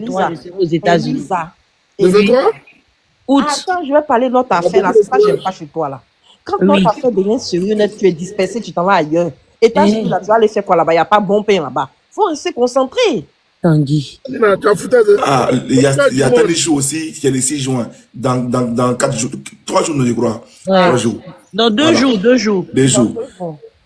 Toi, aux États-Unis. Elisa. Le 23 Août. Attends, je vais parler de notre affaire là. C'est ça que j'aime pas chez toi là. Quand Oui. notre affaire devient sérieux, net, tu es dispersé, tu t'en vas ailleurs. États-Unis, là, tu vas aller faire quoi là-bas? Il n'y a pas bon pain là-bas. Il faut rester concentré. Tanguy. Nina, tu as foutu de... Ah, il y a Tani Chou aussi, qui est le 6 juin, dans 4 jours, 3 jours, je crois. Ouais. 3 jours. Dans deux Voilà. jours, 2 jours. 2 jours.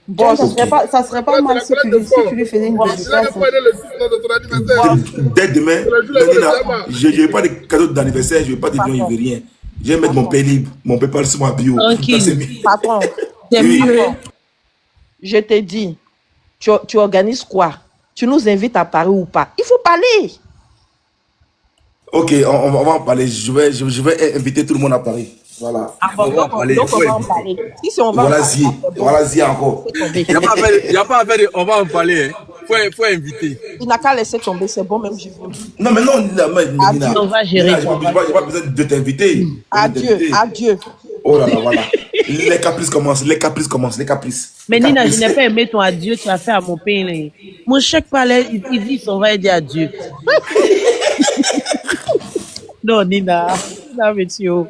Bon, ça Ok. serait pas mal si tu lui faisais une Il a dédicace. même pas aidé le 6 de ton anniversaire. Dès demain, Nina, je n'ai pas de cadeau d'anniversaire, je ne vais pas de lion, je ne veux rien. Je vais mettre mon père libre, mon père parle sur ma bio. Tranquille. Ça, c'est mis. Patron, C'est Oui. mieux. je te dis, tu organises quoi? Tu nous invites à Paris ou pas? Il faut parler. Ok, on va en parler. Je vais inviter tout le monde à Paris. Voilà. Bon, On va en parler. donc on va en parler. Si on va en Voilà parler, Zi. Voilà Zi encore. tomber. Il n'y a pas à faire de, on va en parler. Hein. Faut inviter. Il n'a qu'à laisser tomber, c'est bon, même je veux. Non, mais non, Nina. On va gérer. Nina, j'ai pas besoin de t'inviter. Adieu, adieu. Oh là là, voilà. Les caprices commencent, les caprices commencent, les caprices. Mais Les Nina, je caprices. n'ai pas aimé ton adieu, tu as fait à mon pays. Là. Mon chèque parlait, il dit on va dire adieu. Non, Nina. Non, monsieur.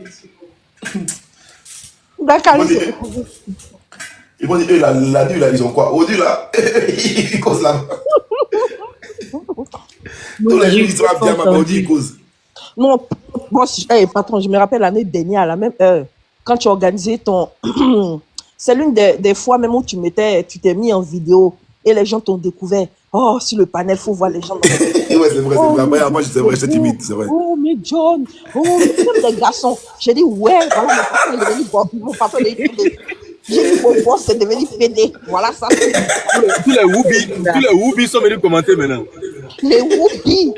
D'accord, Ils vont dire, ils vont dire, eux, la nuit, là, ils ont quoi? Aujourd'hui, là, ils causent là. Tous les jours, ils sont bien, mais aujourd'hui, ils causent. non, moi, patron, je me rappelle l'année dernière, à la même heure, quand tu organisais ton. C'est l'une des fois même où tu t'es mis en vidéo et les gens t'ont découvert. Oh, sur le panel, il faut voir les gens. Ouais, c'est vrai, c'est vrai. Moi, c'est vrai, j'étais timide, c'est vrai. Oh, mais John, oh, même les garçons. J'ai dit, ouais, voilà, mon patron est devenu bon. Mon patron est devenu fédé. J'ai dit, mon boss est devenu fédé. Voilà ça. Tous les Whoopi sont venus commenter maintenant. Les whoopies.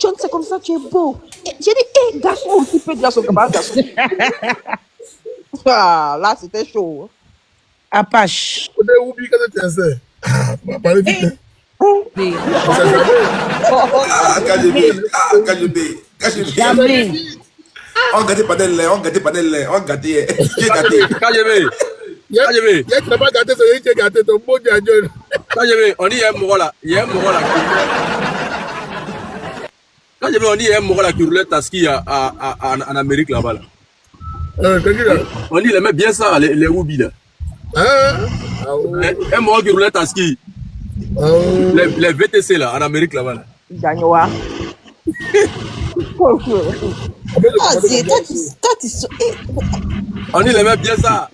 John, c'est comme ça, tu es beau. J'ai dit, garçon, aussi peu de garçon, comment garçon. Ah, là, c'était chaud. Hein. Apache. Au début, oublie que tu es sincère. On va parler vite. Mais- On sait jamais. Ah, KGB. Jamais. On gâtait pas d'elle, on gâtait pas d'elle, on gâtait. Qui est gâté? KGB. KGB. Il y a qui n'a pas gâté, c'est lui qui a gâté ton beau Dieu. KGB, on dit il y a un Moro là. Il y a un Moro là. KGB, on dit il y a un Moro là qui roulait taski en Amérique là-bas. Là. T'as dit là? On dit il aimait bien ça, les Whoopi là. Hein? Ah ouais. Un Moro qui roulait taski. Ah ouais. Les VTC là, en Amérique là-bas. Là. Gagnoa. Vas-y, toi, tu On dit il aimait bien ça.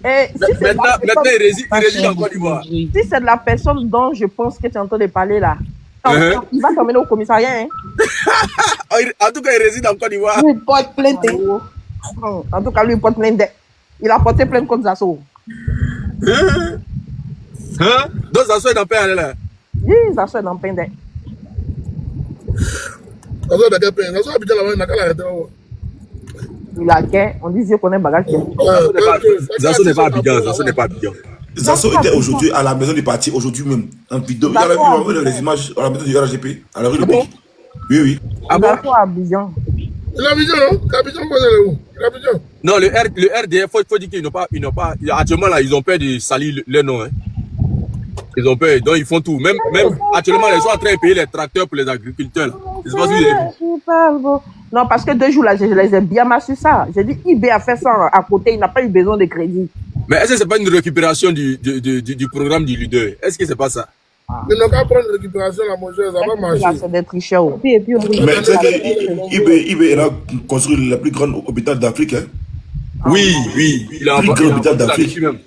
Maintenant, il réside en Côte d'Ivoire. Si c'est de la personne dont je pense que tu es en train de parler là, il va t'emmener au commissariat. Hein? En tout cas, il réside en Côte d'Ivoire. lui portes plainte. En tout cas, lui, il porte plainte. Il a porté plainte contre Zasso. Hein? Donc, ça soit dans paix, là. Oui, Zasso est dans plainte. Ça soit d'accord, ça soit habitué là-bas, il n'a qu'à l'arrêter. Il a qu'un, on dit Dieu connaît bagage. Zasso n'est pas Abidjan. Zasso n'est pas Abidjan. Zasso était aujourd'hui à la maison du parti, aujourd'hui même, en vidéo. Il y avait vu les images à la maison du RGP, à la rue de Pique. Oui, oui. Ah bon? Zasso à Abidjan. Il a Abidjan, non? Abidjan, vous allez où? Il a Abidjan. Non, le RDF, faut dire qu'ils n'ont pas, actuellement là, ils ont peur de salir leur nom, hein. Ils ont peur, donc ils font tout. Même actuellement, ils sont en train de payer les tracteurs pour les agriculteurs. Là. Je sais pas si vous avez vu. Non, parce que 2 jours là, je les ai bien mal sur ça. J'ai dit, eBay a fait ça à côté, il n'a pas eu besoin de crédit. Mais est-ce que c'est pas une récupération du programme du leader? Est-ce que c'est pas ça? Ils n'ont qu'à prendre récupération, la mongeuse, ça va Là, marcher. c'est des tricheurs. Et puis, on Mais tu sais que IB a construit le plus grand hôpital d'Afrique. Hein? Oui. Il a Plus grand hôpital d'Afrique. là-dessus même.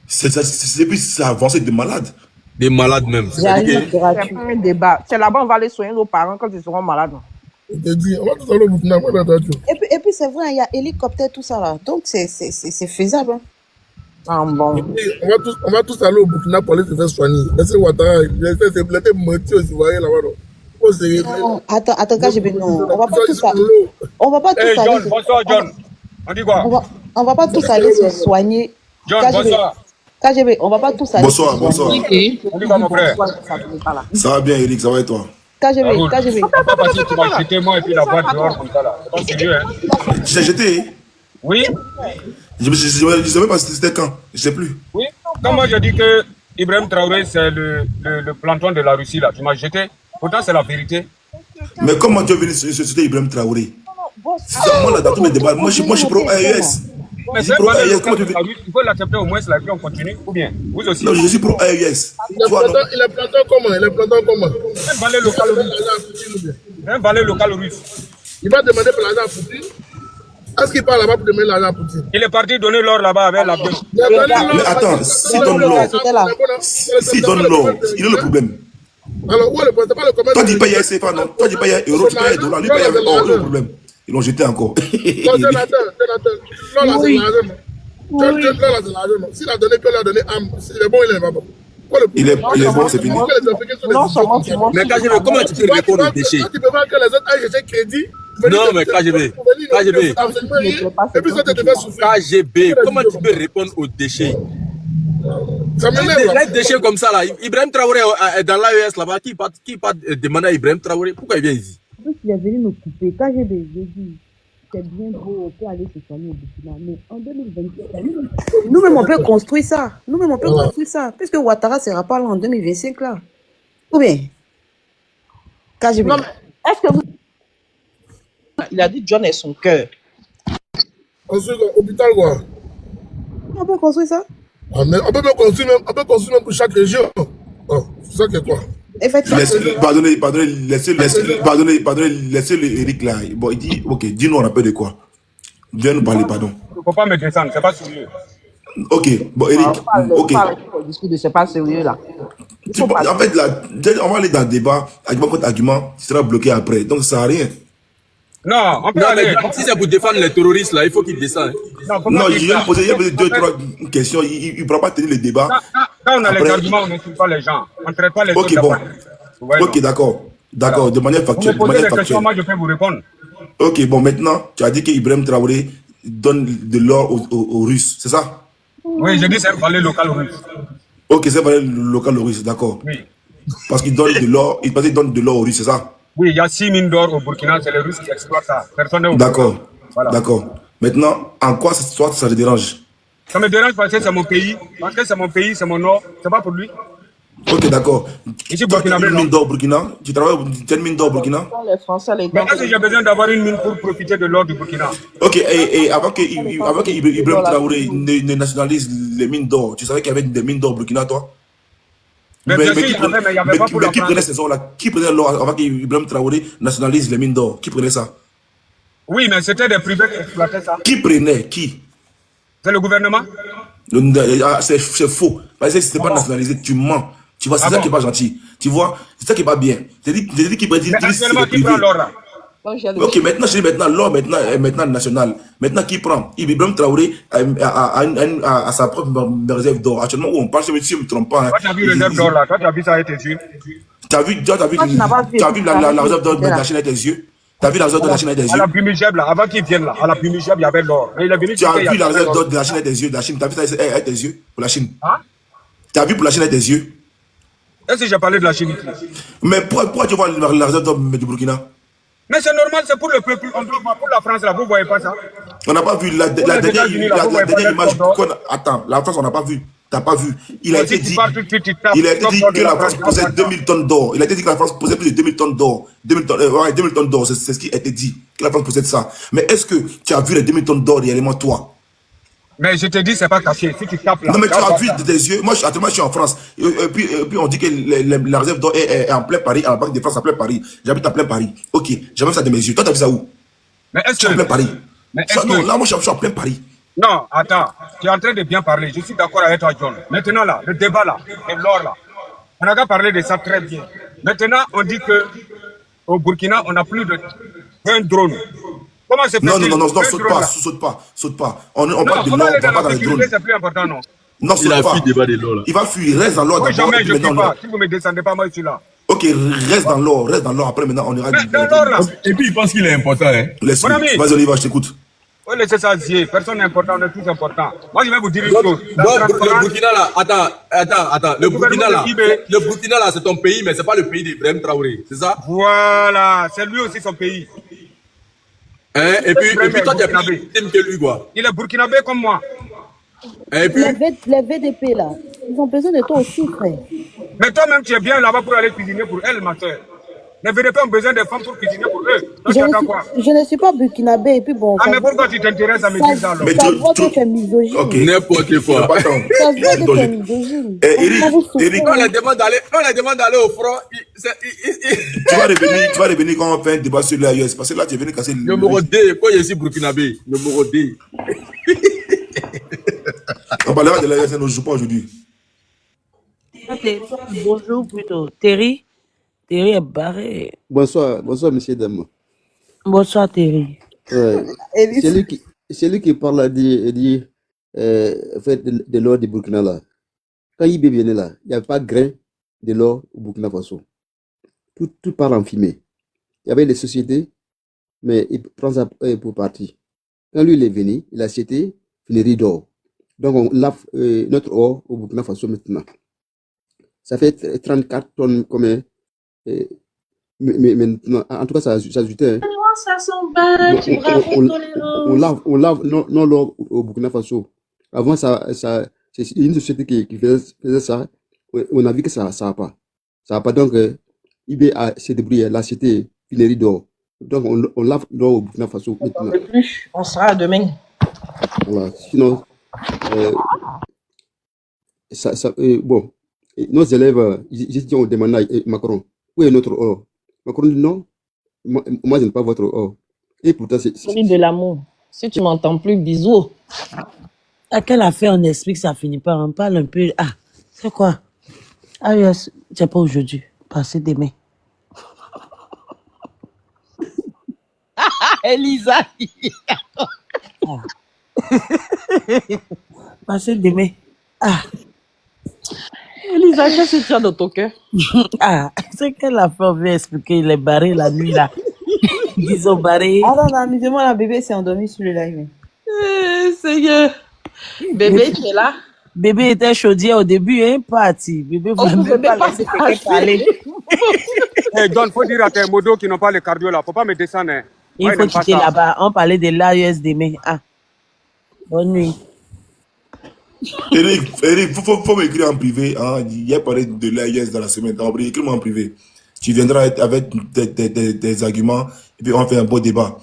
C'est plus ça a avancé de malade. Des malades même. j'arrive gratuit. C'est pas un débat. C'est là-bas, on va aller soigner nos parents quand ils seront malades. Je te dis, on va tous aller au Burkina, moi, dans ta tour. Et puis c'est vrai, il y a hélicoptère, tout ça là. Donc c'est faisable. Hein. Ah bon. On va tous aller au Burkina pour aller se faire soigner. Laissez Ouattara, laissez moitié aux Ivoiriens là-bas. Oh, c'est... Non, attends, KGB, non. On va pas tous aller. On va pas tous Hey aller. John, bonsoir John. On dit quoi? On va pas tous aller se soigner. John, KGB, bonsoir. KGB, on va pas tous aller. Bonsoir, bonsoir. On dit quoi mon frère? Ça va bien, Eric, ça va et toi? KGB, Raoul, KGB. c'est pas parce que tu vas jeter moi et puis la boîte dehors comme ça là. C'est pas sérieux, hein? Tu t'es jeté? Oui, Je ne sais même pas c'était quand. Je ne sais plus. oui. Quand moi je dis que Ibrahim Traoré c'est le planton de la Russie là, tu m'as jeté. Pourtant c'est la vérité. Mais comment tu es venu sur Ibrahim Traoré? Boss, Moi, là, dans tous mes débats, moi, je suis pro AES. Mais Je suis pro AES. Comment tu veux? il faut l'accepter au moins, là, puis on continue. Ou bien, vous aussi. Non, je suis pro AES. Il est plantant comment? Il est plantant comment? Un valet local russe. Un valet local russe. Il va demander pour l'argent à Poutine. Est-ce qu'il part là-bas pour demander l'argent à Poutine? Il est parti donner l'or là-bas avec la bœuf. Mais attends, s'il donne l'or, s'il donne l'or, il est le problème. Alors, où est le problème? C'est pas le commerce. Toi, tu payes CFA, non? Toi, tu payes euro, tu payes dollar, lui paye avec or, le problème. Ils l'ont jeté encore. Non, Jonathan. Là, c'est l'argent. Là, c'est l'argent. S'il a donné que l'a donné âme, il est bon, il est pas bon. Il est bon, c'est fini. Non, seulement tu montres. Mais KGB, comment tu peux répondre aux déchets? Tu peux voir que les autres aillent chercher crédit. Non, mais KGB, KGB, Et puis ça te fait souffrir. KGB, comment tu peux répondre aux déchets? Ça m'énerve. Les déchets comme ça là, Ibrahim Traoré est dans l'AES là-bas, qui part demander à Ibrahim Traoré, pourquoi il vient ici? en plus, il est venu me couper. KGB, j'ai dit, c'est bien beau, on peut aller se soigner au Burkina. Mais en 2025, nous-mêmes, on peut construire ça. Nous-mêmes, on peut construire ça. Puisque Ouattara ne sera pas là en 2025, là. Ou bien KGB. Non, mais est-ce que vous... Il a dit John est son cœur. Ensuite, hôpital, quoi. On peut construire ça? Ah, mais on peut même construire même pour chaque région. Oh, c'est ça qui est quoi? Effectivement. Pardonnez, laissez le Eric là. Bon, il dit, ok, dis-nous on a peur de quoi? Viens nous parler, pardon. Il ne faut pas me descendre, c'est pas sérieux. Ok, bon, Eric, ok. Le discours de c'est pas sérieux là. En fait, là, on va aller dans le débat, argument contre argument, tu seras bloqué après. Donc, ça sert à rien. Non, on peut Non, aller. mais si c'est pour défendre les terroristes là, il faut qu'il descende. Non, je viens de poser 2-3 questions. Il ne pourra pas tenir le débat. Quand on a les Après- arguments, on n'insulte pas les gens. On ne traite pas les Ok, autres bon. d'appareils. Ok, d'accord. D'accord, de manière Vous factuelle. me De posez manière des questions, factuelle. moi je peux vous répondre. Ok, bon, maintenant, tu as dit qu'Ibrahim Traoré donne de l'or aux Russes, c'est ça? Oui, je dis c'est un valet local russe. Ok, c'est vrai, le local aux Russes, d'accord. Oui. Parce qu'il donne de l'or, il donne de l'or aux Russes, c'est ça? Oui, il y a 6 mines d'or au Burkina, c'est les Russes qui exploitent ça. Personne n'est au D'accord, courant. Voilà. d'accord. Maintenant, en quoi ça te dérange? Ça me dérange parce que c'est mon pays, parce que c'est mon pays, c'est mon or, c'est pas pour lui. Ok, d'accord. Ici, Toi, tu as Burkina, une mine d'or au Burkina? Tu travailles tu as une mine d'or au Burkina? Les Français, les Mais est-ce que j'ai besoin d'avoir une mine pour profiter de l'or du Burkina? Ok, et avant que Ibrahim Traoré ne nationalise les mines d'or, tu savais qu'il y avait des mines d'or au Burkina, toi? Mais bien sûr, il y avait, mais il n'y avait pas pour la qui France. prenait ces ors-là? Qui prenait l'or avant qu'Ibrahim Traoré nationalise les mines d'or? Qui prenait ça? Oui, mais c'était des privés qui exploitaient ça. Qui prenait? Qui? C'est le gouvernement? C'est faux. Parce que si c'est pas nationalisé, tu mens. Tu vois, c'est ça qui est pas gentil. Tu vois, c'est ça qui est pas bien. J'ai dit qui prenait. Mais actuellement, qui prend l'or là? Ok, maintenant, je dis maintenant, l'or est maintenant national. Maintenant, qui prend? Ibrahim Traoré a sa propre réserve d'or. Actuellement, où on parle, si je ne me trompe pas. Toi, tu as vu le réserve d'or là? Toi, tu as vu ça avec tes yeux? Tu as vu la réserve d'or de la Chine avec tes yeux? Tu as vu la réserve d'or de la Chine avec tes À yeux? la Bumigeb là, avant qu'ils viennent là, à la Bumigeb, il y avait l'or. Mais il est venu Tu as quitter, il y vu la avait réserve l'or. d'or de la Chine avec tes yeux? De la Chine, tu as vu ça avec tes yeux? Pour la Chine? Hein? Tu as vu pour la Chine avec tes yeux? Est-ce que j'ai parlé de la Chine ici? Mais pourquoi tu vois la réserve d'or du Burkina? Mais c'est normal, c'est pour le peuple. On doit voir pour la France là, vous voyez pas ça? On n'a pas vu la dernière image. Attends, la France, on n'a pas vu. T'as pas vu. Il a été dit que la France possède 2000 tonnes d'or. Il a été dit que la France possède plus de 2000 tonnes d'or. 2000 tonnes d'or, c'est ce qui a été dit. Que la France possède ça. Mais est-ce que tu as vu les 2000 tonnes d'or réellement, toi? Mais je te dis, c'est pas caché. Si tu tapes là. Non, mais tu as vu de tes yeux. Moi, actuellement, je suis en France. Et puis on dit que la réserve d'or est en plein Paris, à la Banque de France, en plein Paris. J'habite en plein Paris. Ok, j'ai vu ça de mes yeux. Toi, tu as vu ça où? Mais est-ce Je suis en plein Paris. Mais est-ce Non, que... là, moi, je suis en plein Paris. Non, attends. Tu es en train de bien parler. Je suis d'accord avec toi, John. Maintenant là, le débat là, et l'or là. On a qu'à parler de ça très bien. Maintenant, on dit que au Burkina, on a plus de 20 drones. Comment c'est possible? Non, saute pas. On Non, parle de comment l'or, aller on dans parle pas la dans les drones. sécurité, c'est plus important, non? Non, Il a saute fui pas. le débat de l'or là. Il va fuir, reste dans l'or Oui, d'abord. jamais, je ne Maintenant, suis pas. Si vous ne me descendez pas, moi, je suis là. ok, reste dans l'or. Après, maintenant, on ira. Mais dans l'or là. Et puis il pense qu'il est important, hein. Laisse-le. Mon ami. Vas-y, Oliva, je t'écoute. Oui, laissez ça zier. Personne n'est important, on est tous importants. Moi, je vais vous dire une Bon, chose. le Burkina là, attends. Le Burkina là, gouvernement de le Burkina là, c'est ton pays, mais c'est pas le pays d'Ibrahim Traoré, c'est ça? Voilà, c'est lui aussi son pays. Hein? Et puis toi, tu es plus victime que lui, quoi. Il est burkinabé comme moi. Et puis, Les VDP là, ils ont besoin de toi aussi, frère. Mais toi-même, tu es bien là-bas pour aller cuisiner pour elle, ma soeur. Les Vénétois ont besoin des femmes pour cuisiner pour eux. Donc, tu attends quoi? Je ne suis pas burkinabé et puis bon. Ah, mais pourquoi tu t'intéresses à mes fils alors? Mais Ça se voit que tu es misogyne. Ok. N'importe quoi. Attends. Ça se voit que tu es misogyne. Eric, On les demande d'aller au front. tu vas revenir quand on fait un débat sur l'AIS. Parce que là, tu es venu casser le. Numéro 2, quand je suis burkinabé. Numéro 2. On parlera de l'AIS, ne joue pas aujourd'hui. Bonjour plutôt. Terry est barré. Bonsoir, monsieur Dame. Bonsoir Terry. C'est lui qui parle, a dit fait de l'or du Burkina là. Quand il venait là, il n'y avait pas grain de l'or au Burkina Faso. Tout part en fumée. Il y avait les sociétés, mais il prend ça pour partie. Quand lui il est venu, il a acheté finerie d'or. Donc on lave notre or au Burkina Faso maintenant. Ça fait 34 tonnes comme mais maintenant, en tout cas, ça ajoutait. Ça s'en On lave non l'or au Burkina Faso. Avant, c'est une société qui faisait ça. On a vu que ça va pas. Ça va pas. Donc, IB s'est débrouillé. Là, c'était finerie d'or. Donc, on lave l'or au Burkina Faso maintenant. On sera demain. Voilà. Sinon, bon, nos élèves, ils ont demandé à Macron, où est notre or? Macron dit non, moi je n'ai pas votre or. Et pourtant, c'est De l'amour. Si tu m'entends plus, bisous. À quelle affaire on explique ça finit par on parle un peu. Ah, c'est quoi? Ah yes, c'est pas aujourd'hui. Passez demain. Elisa. Passez demain. Ah. Elisa, qu'est-ce que tu as dans ton cœur? Ah, c'est quelle affaire on veut expliquer? Il est barré la nuit là. Ils ont barré. Attends, amusez-moi, la bébé s'est endormie sur le live. Seigneur. Bébé, tu es là? Bébé était chaudier au début, hein, parti. Bébé voulait même pas laisser quelqu'un parler. Hey, John, faut dire à tes modos qui n'ont pas le cardio là. Faut pas me descendre. Hein. Il faut quitter là-bas. On parlait de l'AES demain. Ah. Bonne nuit. Eric, faut m'écrire en privé. Hein. Il y a parlé de l'AIS dans la semaine. Écris-moi en privé. Tu viendras avec des arguments et puis on fait un beau débat.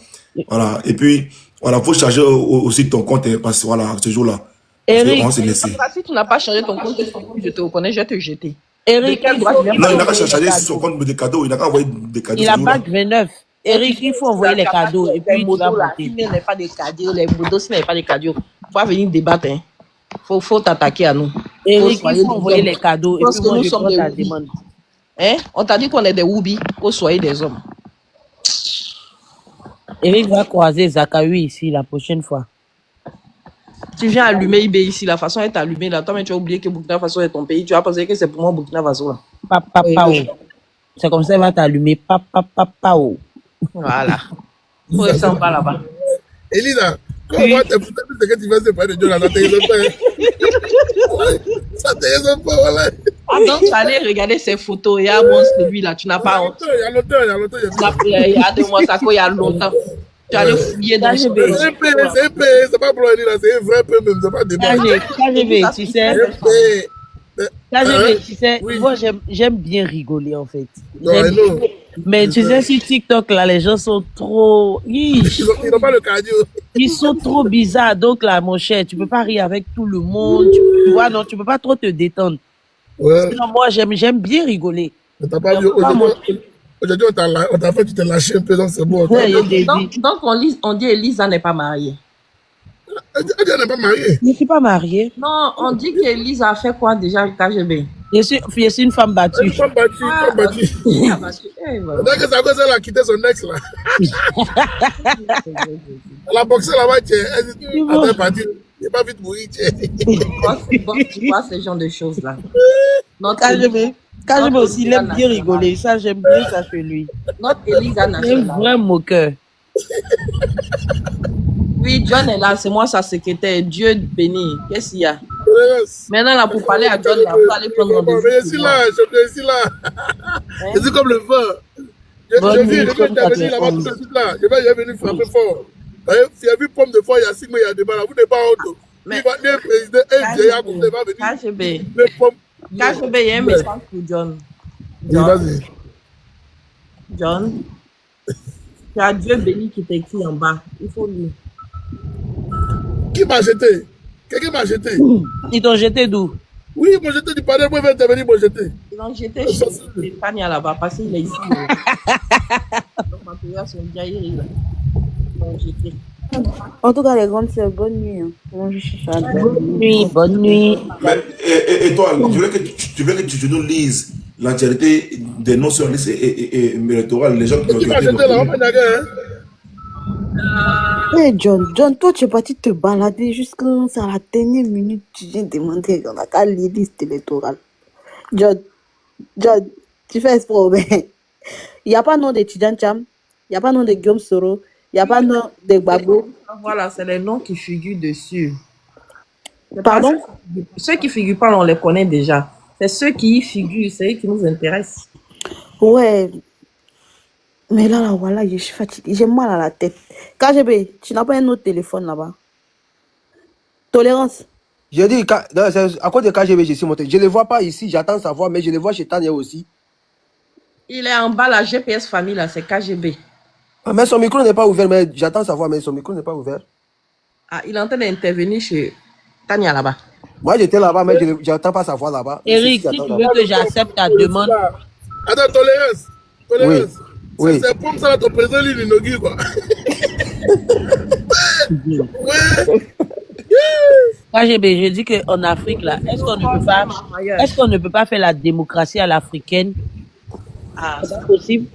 Voilà. Et puis, voilà, faut charger aussi ton compte parce que voilà, ce jour-là. Eric, on s'est laissé. Si tu n'as pas changé ton compte, je te reconnais, je vais te jeter. Eric, non, il n'a qu'à charger son compte de cadeaux. Il n'a qu'à envoyer des cadeaux. Il a pas 29. Eric, il faut envoyer les cadeaux et puis tu vas voter. S'il n'y a pas de cadeaux, les modos, s'il n'y a pas de cadeaux, il faut venir débattre. Hein. Faut t'attaquer à nous. Eric, il faut envoyer les cadeaux et puis moi je prends ta demande. Hein? On t'a dit qu'on est des Woubi, qu'on soit des hommes. Eric va croiser Zakawi ici la prochaine fois. Tu viens allumer IB ici, la façon est allumée là. Toi, mais tu as oublié que Burkina Faso est ton pays. Tu as pensé que c'est pour moi Burkina Faso là. Pao. C'est comme ça qu'il va t'allumer. Pao. Voilà. Faut rester pas là-bas. Elisa, quand on voit tes photos, c'est que tu vas se parler de Dieu là, ça te raisonne pas. Ça te raisonne pas, voilà. Ah, donc tu allais regarder ces photos. Il y a mon celui là, tu n'as pas honte. Il y a longtemps. Il y a 2 mois, ça il y a longtemps. Tu allais fouiller dans C'est épais, c'est pas pour là, c'est un vrai peu même, c'est pas des KGB, tu sais. KGB, tu sais, Oui. moi j'aime bien rigoler en fait. Non, non. Mais tu sais, sur TikTok là, les gens sont trop. Ils n'ont pas le cardio. Ils sont trop bizarres. Donc là, mon cher, tu peux pas rire avec tout le monde. Tu vois, non, tu peux pas trop te détendre. Ouais. Sinon, moi, j'aime bien rigoler. Mais t'as pas vu, aujourd'hui, on t'a fait, tu t'es lâché un peu, donc c'est bon. Ouais, il y a des- Donc on dit Elisa n'est pas mariée. Elle n'est pas mariée. Je ne suis pas mariée. Non, on dit qu'Elisa a fait quoi déjà au KGB? Je suis une femme battue. Une femme battue, une femme battue. Ah, parce que, voilà. Donc, c'est à cause qu'elle a quitté son ex là. Elle a boxé là-bas, elle est partie. Il n'est pas vite mourir, Tu vois ce genre de choses là. KGB aussi, il aime bien rigoler. Ça, j'aime bien ça chez lui. Notre Elisa C'est un nationale. vrai moqueur. Oui, John est là, c'est moi sa secrétaire. Dieu béni. Qu'est-ce qu'il y a? Maintenant là, pour parler à John, là, vous allez prendre rendez-vous. Mais je suis là, je suis là. Je suis comme le feu. Je viens là-bas tout de suite là. Je vais venir frapper fort. S'il y a vu pomme de foie, il y a 6 mois, il y a des balles. Vous n'êtes pas honte. Il va venir président, un vieillard comme ça va venir. KGB. Les pommes. KGB, il y a un message pour John. Vas-y. John, tu as Dieu béni qui t'écrit en bas. Il faut lire. Qui m'a jeté? Quelqu'un m'a jeté. Ils t'ont jeté d'où? Oui, ils m'ont jeté du panel. Moi, ils vont intervenir, ils m'ont jeté. Ils l'ont jeté chez Stéphanie là-bas parce qu'il est ici. Donc, ma prière, son diarrhée, là. Ils l'ont jeté. En tout cas, les grandes sœurs, bonne nuit. Hein. Bonne nuit, bonne nuit. Mais, et toi, tu veux que tu nous lises l'entièreté des noms sur la liste électorale, les gens qui ont Qui m'a jeté là? On m'a nagué, hein? Hey John, toi tu es parti te balader jusqu'à la dernière minute. Tu viens demander on a qu'à lire liste électorale. John, tu fais espoir, mais il n'y a pas nom d'étudiant Cham, il n'y a pas nom de Guillaume Soro, il n'y a pas nom de Gbagbo. Voilà, c'est les noms qui figurent dessus. Pardon? Ceux qui ne figurent pas, on les connaît déjà. C'est ceux qui y figurent, c'est eux qui nous intéressent. Ouais. Mais là, voilà, je suis fatiguée. J'ai mal à la tête. KGB, tu n'as pas un autre téléphone là-bas? Tolérance. J'ai dit, à cause de KGB, je suis monté. Je ne le vois pas ici, j'attends sa voix, mais je le vois chez Tania aussi. Il est en bas, la GPS famille, là, c'est KGB. Ah, mais son micro n'est pas ouvert, mais j'attends sa voix, mais son micro n'est pas ouvert. Ah, il est en train d'intervenir chez Tania là-bas. Moi, j'étais là-bas, mais je n'entends pas sa voix là-bas. Eric, si tu veux que j'accepte ta demande. Attends, tolérance. Oui. C'est pour ça que ton président, il inaugure, quoi. KGB, je dis qu'en Afrique, là, est-ce qu'on ne peut pas faire la démocratie à l'africaine? Ah, c'est possible?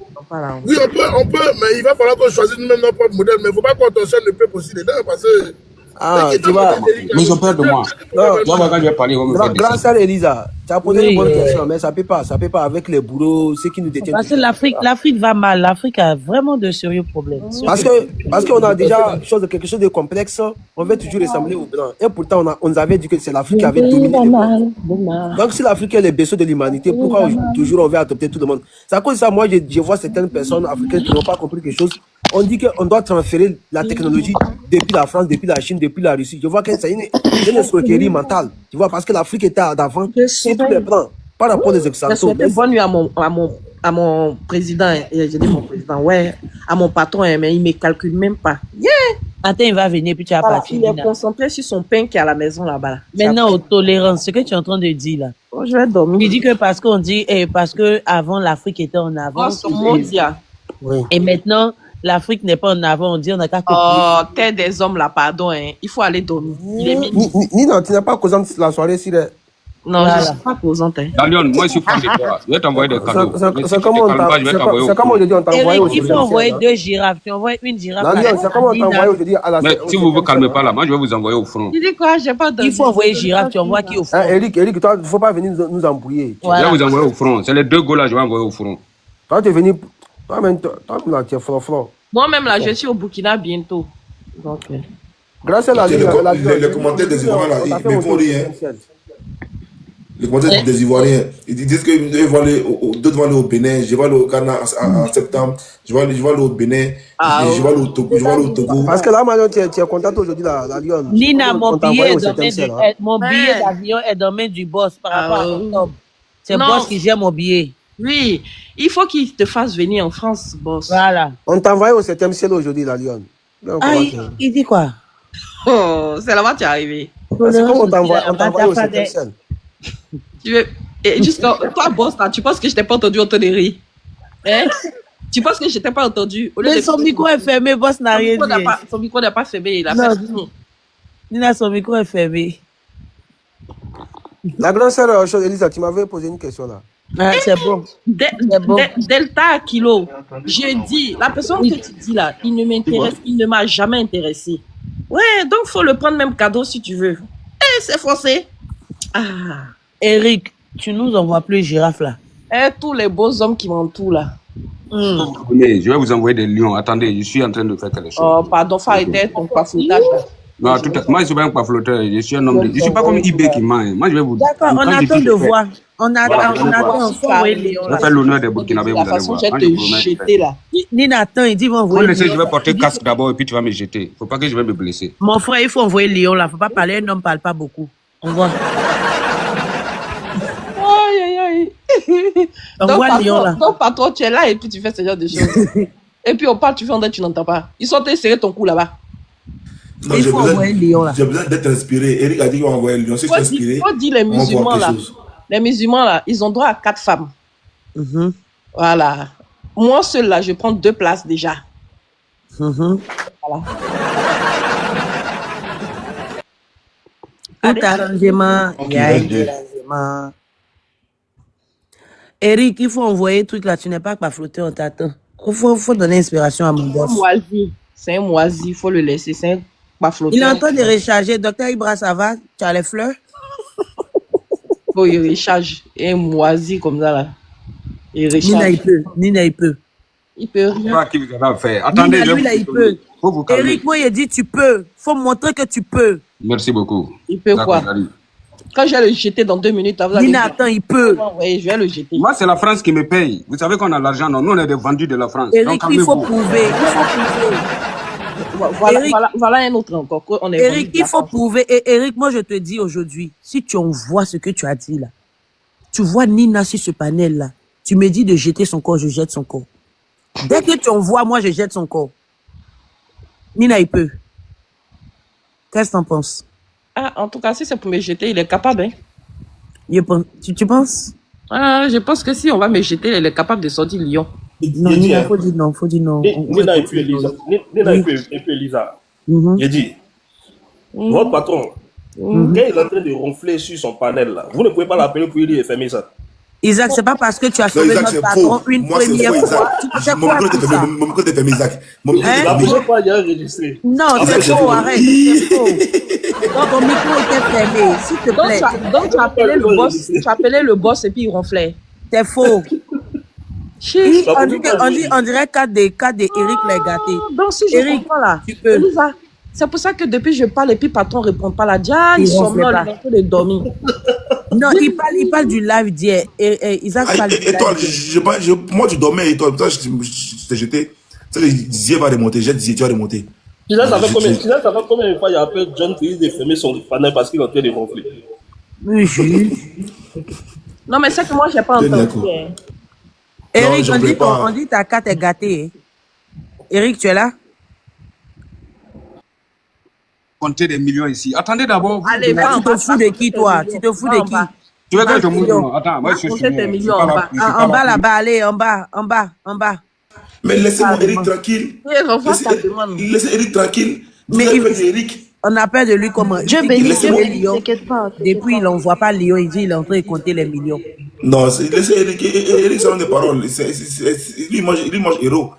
Oui, on peut, mais il va falloir qu'on choisisse nous-mêmes notre propre modèle. Mais il ne faut pas qu'on tensionne le peuple aussi dedans, parce que... Ah, tu vois. Mais ils ont peur de moi. Non, tu vois, quand je vais parler, on me fait grâce à Elisa, tu as posé une bonne question, mais ça ne peut pas avec les bourreaux, ceux qui nous détiennent. Parce que l'Afrique va mal. L'Afrique a vraiment de sérieux problèmes. Parce qu'on a déjà quelque chose de complexe, on veut toujours ressembler aux Blancs. Et pourtant, on nous avait dit que c'est l'Afrique qui avait dominé les Blancs. Donc, si l'Afrique est le berceau de l'humanité, pourquoi toujours on veut adopter tout le monde? C'est à cause de ça, moi, je vois certaines personnes africaines qui n'ont pas compris quelque chose. On dit qu'on doit transférer la technologie depuis la France, depuis la Chine, depuis la Russie. Je vois que c'est une escroquerie mentale. Tu vois, parce que l'Afrique était d'avant sur tous les plans, par rapport aux Occidentaux. Bonne nuit à mon président. Je dis mon président, ouais, à mon patron, mais il ne me calcule même pas. Yeah! Attends, il va venir, puis tu vas partir. Il est concentré sur son pain qui est à la maison là-bas. Maintenant, aux tolérances, ce que tu es en train de dire là. Oh, je vais dormir. Tu dis que parce qu'on dit, parce que avant l'Afrique était en avant. Oui. Et maintenant, l'Afrique n'est pas en avant, on dit on n'a qu'à copier. Oh, t'es des hommes là, pardon, hein. Il faut aller dormir. Il est minuit. Nina, tu n'as pas causé la soirée si les... Non, je ne suis pas causante. Hein. Dalion, moi je suis fan de toi. Je vais t'envoyer des cadeaux. C'est comme aujourd'hui on t'a envoyé aujourd'hui. Il faut envoyer 2 girafes. Tu envoies une girafe. Dalion, c'est comme on t'a envoyé aujourd'hui à la... Mais si vous ne vous calmez pas là, moi je vais vous envoyer au front. Tu dis quoi? J'ai pas Il faut envoyer girafe, tu envoies qui au front? Eric, toi, il ne faut pas venir nous embrouiller. Je vais vous envoyer au front. C'est les 2 go là, je vais envoyer au front. Toi, tu es venu... Toi-même là, tu es front. Moi-même là, je suis au Burkina bientôt. Donc... Grâce à les commentaires des Ivoiriens là, ils me font rien. Les commentaires des Ivoiriens, ils disent qu'ils vont aller au Bénin, je vais aller au Ghana en septembre, je vais aller au Bénin, je vais aller au Togo. Parce que là, maintenant, tu es content aujourd'hui, la Lyon. Nina, mon billet d'avion est dans main du boss par rapport à octobre. C'est le boss qui gère mon billet. Oui, il faut qu'il te fasse venir en France, boss. Voilà. On t'a envoyé au 7e ciel aujourd'hui, la Lyon. Il dit quoi? Oh, c'est là-bas que tu es arrivé. C'est comme on t'a envoyé au 7e ciel. Toi, boss, là, tu penses que je t'ai pas entendu en tonnerie? Hein? Tu penses que je t'ai pas entendu? Mais son micro est fermé, boss n'a rien dit. Son micro n'est pas fermé, il a fait. Nina, son micro est fermé. La grande sœur, Elisa, tu m'avais posé une question là. Ah, c'est bon. Delta Kilo, je dis, la personne que tu dis là, il ne m'intéresse, il ne m'a jamais intéressé. Ouais, donc il faut le prendre même cadeau si tu veux. Eh, c'est forcé. Ah. Eric, tu nous envoies plus girafe là. Eh, tous les beaux hommes qui m'entourent là. Je vais vous envoyer des lions. Attendez, je suis en train de faire quelque chose. Oh, pardon, faut arrêter ton pafoutage là. Non, moi je suis pas un pafloteur, je suis un homme de... Je suis pas comme IB qui ment. Moi je vais vous... D'accord, on attend de voir. On attend, faut envoyer Léon. Je vais faire l'honneur des Burkinabés, vous allez voir. Je vais te jeter là. Nina, attends, il dit, envoyer Léon. Je vais porter casque d'abord et puis tu vas me jeter. Faut pas que je vais me blesser. Mon frère, il faut envoyer Léon là, faut pas parler, un homme parle pas beaucoup. On voit. Aïe, aïe, aïe. Envoie Lyon là. Ton patron, tu es là et puis tu fais ce genre de choses. Et puis on parle, tu fais en tu n'entends pas. Ils sont allés serrer ton cou là-bas. Il faut envoyer Lyon là. J'ai besoin d'être inspiré. Eric a dit qu'on va envoyer Lyon. Si je suis inspiré, il faut dire les musulmans là. Les musulmans là, ils ont droit à 4 femmes. Voilà. Moi seul là, je prends 2 places déjà. Voilà. Tout arrangement, il y a un arrangement. Eric, il faut envoyer le truc là, tu n'es pas flotter, on t'attend. Il faut donner inspiration à mon boss. C'est un moisi, il faut le laisser, c'est un pas flotter. Il est en train de recharger. Docteur Ibra, ça va? Tu as les fleurs? Faut il recharge. Un moisi comme ça là. Il recharge. Nina, il peut. Il peut rien. Qui vous avez fait. Attendez, Nina, lui, là, il peut. Eric, moi, il dit tu peux. Faut montrer que tu peux. Merci beaucoup. Il peut quoi? Quand je vais le jeter dans 2 minutes, Nina, attends, il peut. Oui, je vais le jeter. Moi, c'est la France qui me paye. Vous savez qu'on a l'argent, non? Nous, on est des vendus de la France. Eric, il faut prouver. Voilà un autre encore. Eric, il faut prouver. Et Eric, moi, je te dis aujourd'hui, si tu envoies ce que tu as dit là, tu vois Nina sur ce panel là, tu me dis de jeter son corps, je jette son corps. Dès que tu envoies, moi, je jette son corps. Nina, il peut. Qu'est-ce que tu en penses? Ah, en tout cas, si c'est pour me jeter, il est capable. Hein? Tu penses? Ah, je pense que si on va me jeter, il est capable de sortir Lyon. Non, Nina, faut dire non. Nina et puis Elisa. J'ai dit, votre patron, quand il est en train de ronfler sur son panel là, vous ne pouvez pas l'appeler pour lui dire fermer ça. Isaac, c'est pas parce que tu as sauvé notre patron une première fois. Mon micro est fermé, Isaac. La prochaine fois, il y a enregistré. Non, c'est faux, arrête. C'est faux. Donc, ton micro était fermé, s'il te plaît. Donc, tu appelais le boss et puis il ronflait. C'est faux. On dirait cas de Eric les gâtés. Donc, si je comprends là, Elisa, c'est pour ça que depuis je parle et puis patron ne répond pas là. Ils sont morts, ils ont fait de dormir. Non, il parle du live d'hier. Isaac parle du live d'hier. Moi, tu dormais et toi, je t'ai jeté. Tu sais, Dieu va remonter. J'ai dit, tu vas remonter. Tu sais, ça fait combien de fois il appelle John pour de fermer son panel parce qu'il est en train de ronfler? Non, mais c'est que moi, je n'ai pas entendu. Eric, on dit ta carte est gâtée. Eric, tu es là? Compter des millions ici. Attendez d'abord. Allez, tu te fous de qui, toi? Tu te fous de qui? Tu veux que je monte? Attends, moi, je suis en bas, là-bas, allez, en bas. Mais laissez-moi Eric tranquille. Laissez Eric tranquille. Mais on a peur de lui comment? Je bénis Lyon. T'inquiète pas. Depuis, il n'envoie pas Lyon, il dit il est en train de compter les millions. Non, laissez Eric. Eric, c'est des paroles. Lui, mange héros.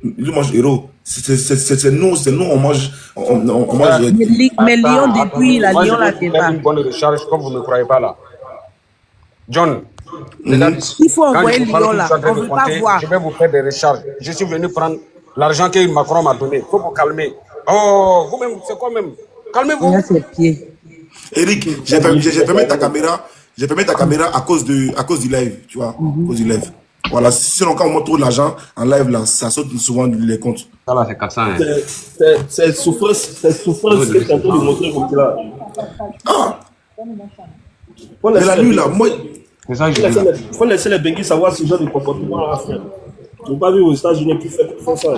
Lui mange héros. C'est nous, on mange. Mais Lyon, depuis, la Lyon la fait pas. Une bonne recharge, comme vous ne croyez pas là. John, il faut envoyer Lyon là. On ne veut pas voir. Je vais vous faire des recharges. Je suis venu prendre l'argent que Macron m'a donné. Il faut vous calmer. Oh, vous-même, c'est quoi même? Calmez-vous. Là, c'est pied. Eric, j'ai fermé ta caméra. J'ai fermé ta caméra à cause du live, tu vois, à cause du live. Voilà, sinon quand on montre trop l'argent en live là, ça saute souvent les comptes. Ça là, c'est 400. Hein. C'est souffrance que tu es en train de montrer comme ça. Ah. Mais la nuit là, moi. Il faut laisser les Benguis savoir ce genre de comportement à faire. Je n'ai pas vu aux États-Unis qui font ça.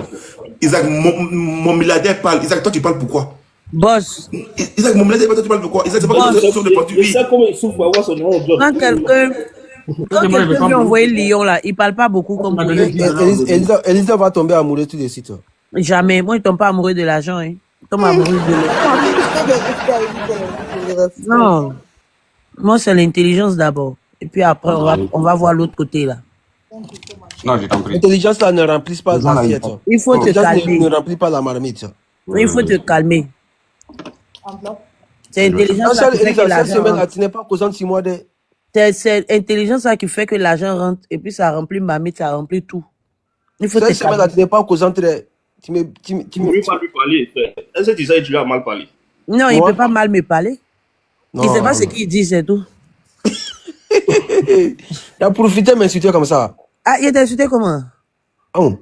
Isaac, mon milliardaire parle. Isaac, toi tu parles pourquoi? Boss. Isaac, mon milliardaire, toi tu parles pourquoi? Isaac, c'est pas que tu es de il sait comment il souffre pour avoir son nom au job. Quand quelqu'un veut envoyer Lyon là, il parle pas beaucoup comme vous. Elisa va tomber amoureuse tout de suite. Jamais. Moi, je tombe pas amoureux de l'argent. Hein. Je tombe amoureux de non. Moi, c'est l'intelligence d'abord. Et puis après, on va voir l'autre côté là. Non, j'ai compris. L'intelligence là ne remplit pas l'assiette. Il faut te calmer. Ne remplit pas la marmite. Il faut te calmer. C'est l'intelligence qui fait que l'argent rentre. Tu n'es pas causant 6 mois de... C'est l'intelligence qui fait que l'argent rentre et puis ça remplit marmite, ça remplit tout. Il faut te calmer. Tu n'es pas causant très... Tu ne peux pas lui parler. Est-ce que tu lui as mal parlé? Non, il ne peut pas mal me parler. Il ne sait pas ce qu'il dit, c'est tout. Il a profité de m'insulter comme ça. Ah, il t'a insulté comment? Oh.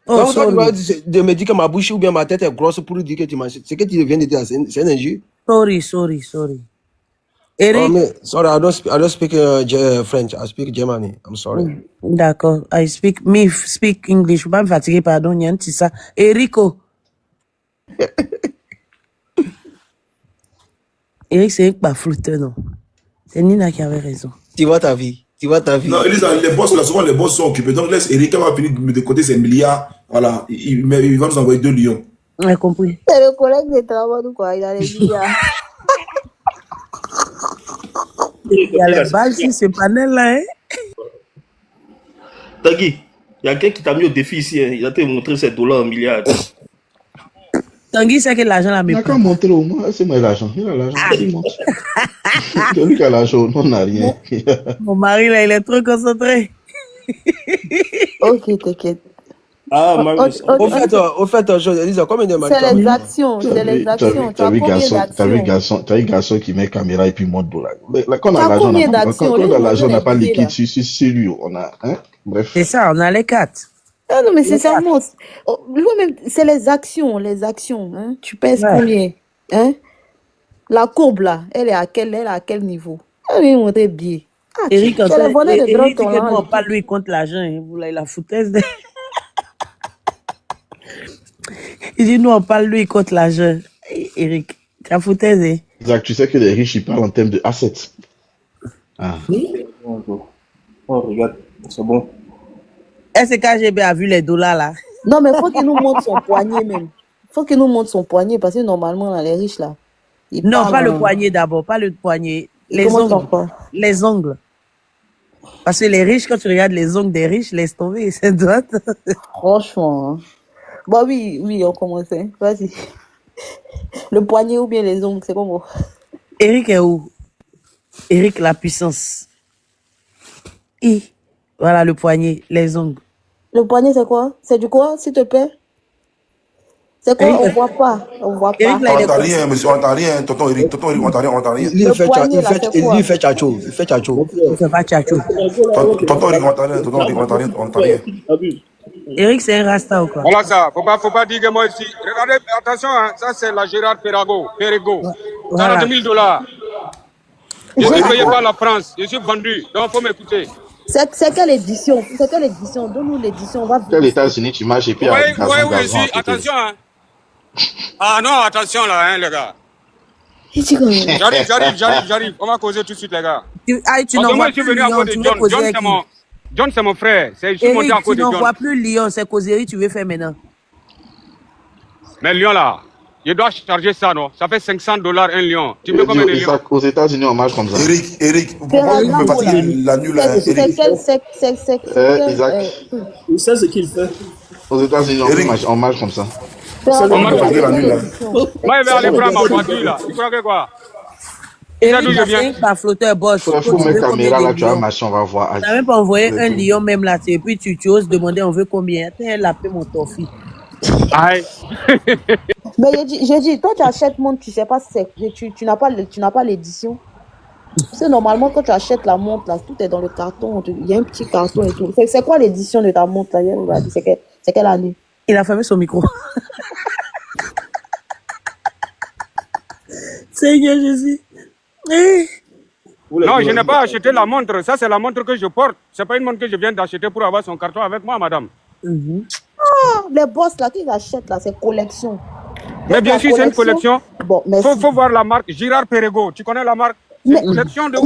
Quand tu vas me dire que ma bouche ou bien ma tête est grosse pour dire que tu manges, c'est que tu viens de dire, c'est un injure. Sorry. Eric. Sorry, I don't speak French. I speak Germany. I'm sorry. D'accord. I speak English. Je ne pas me fatiguer, pardon. Il y a un petit ça. Erico. Eric, c'est pas flûteur, non. C'est Nina qui avait raison. Tu vois ta vie. Non, Elisa, les boss, là, souvent les boss sont occupés. Donc laisse Eric, va finir de côté ses milliards. Voilà, il va nous envoyer 2 lions. J'ai compris. C'est le collègue de travail ou quoi? Il a les milliards. Il y a les balles sur ce panel-là, hein? Tanguy, il y a quelqu'un qui t'a mis au défi ici. Hein. Il a te montré ses dollars en milliards. Tanguy, c'est que l'argent l'a mis. Il n'a qu'à montrer au moins. C'est moi l'argent. Il a l'argent. Il montre. Celui qui a l'argent, on n'a rien. Mon mari, là, il est trop concentré. Ok, t'inquiète. Ah, Marius. Au fait, Elisa, combien de matchs? C'est les actions. C'est les actions. Tu as combien d'actions? T'as vu garçon qui met caméra et puis monte dollars. Là, quand on T'as a l'argent, combien d'actions? quand on a l'argent, on n'a pas Les liquide là. sur lui. On a, hein? Bref. C'est ça, on a les 4. Ah non, mais sincèrement, lui-même, c'est les actions. Hein? Tu pèses combien? Hein? La courbe, là, elle est à quel niveau? Elle est montée bien. Ah, Eric, tu as volé de Eric, drogue, que nous, pas lui contre l'argent. Hein. Vous la foutaise. Il dit, nous, on parle lui contre l'argent. Eric, la foutaise. Hein. Zach, tu sais que les riches, ils parlent en termes de assets. Ah. Oh, regarde, c'est bon. Est-ce que KGB a vu les dollars là? Non, mais il faut qu'il nous montre son poignet même. Il faut qu'il nous montre son poignet parce que normalement, là, les riches là. Non, pas le poignet d'abord, pas le poignet. Les ongles. Les ongles. Parce que les riches, quand tu regardes les ongles des riches, laisse tomber, c'est droite. Franchement. Hein. Bah oui, on commence. Hein. Vas-y. Le poignet ou bien les ongles, c'est comment? Eric est où? Eric, la puissance. Voilà le poignet, les ongles. Le poignet, c'est quoi? C'est du quoi, s'il te plaît? C'est quoi? On voit pas. On voit pas. Eric, là, on n'entend rien, monsieur, on n'entend rien. Tonton Eric, on n'entend rien. Il fait tchatcho. Il fait tchatcho. Il fait pas tchatcho. Tonton Eric, on n'entend rien. Eric, c'est un rasta ou quoi? Voilà ça, faut pas dire que moi ici. Regardez, attention, hein, ça c'est la Gérard Perego. Voilà. 40 000 $. Je suis payé par la France, je suis vendu, donc il faut m'écouter. C'est quelle édition? Donne-nous l'édition. Quel États-Unis tu marches et puis Oui, attention. Hein. Ah non, attention là, hein, les gars. J'arrive. On va causer tout de suite, les gars. Tu n'envoies plus Lyon, tu veux causer avec John, c'est mon frère. Eric, tu n'envoies plus Lyon, c'est causerie tu veux faire maintenant. Mais Lyon là, je dois charger ça, non? Ça fait $500 un lion. Tu veux combien de lions? Aux États-Unis, on marche comme ça. Eric, pourquoi vous me fatiguez la nuit là? Isaac. Il sait ce qu'il fait. Aux États-Unis, on marche comme ça. On marche comme ça la nuit là. Moi, je vais aller prendre ma voiture là. Tu crois que quoi? Eric, c'est pas flotteur boss. Il faut mettre caméra là, tu vas marcher, on va voir. Tu n'as même pas envoyé un lion même là, et puis tu oses demander on veut combien. Elle a fait mon toffee. Aïe. Mais j'ai dit, toi tu achètes montre, tu sais pas si c'est, tu n'as pas l'édition. C'est normalement quand tu achètes la montre là, tout est dans le carton, il y a un petit carton et tout. C'est quoi l'édition de ta montre là? C'est quelle année? Il a fermé son micro. Seigneur Jésus. Non, je n'ai pas acheté la montre. Ça, c'est la montre que je porte. C'est pas une montre que je viens d'acheter pour avoir son carton avec moi, madame. Ah, les boss là, qu'ils achètent là, c'est collection. Mais bien sûr, c'est une collection. Bon, merci. Faut voir la marque. Girard Perego. Tu connais la marque? C'est une collection de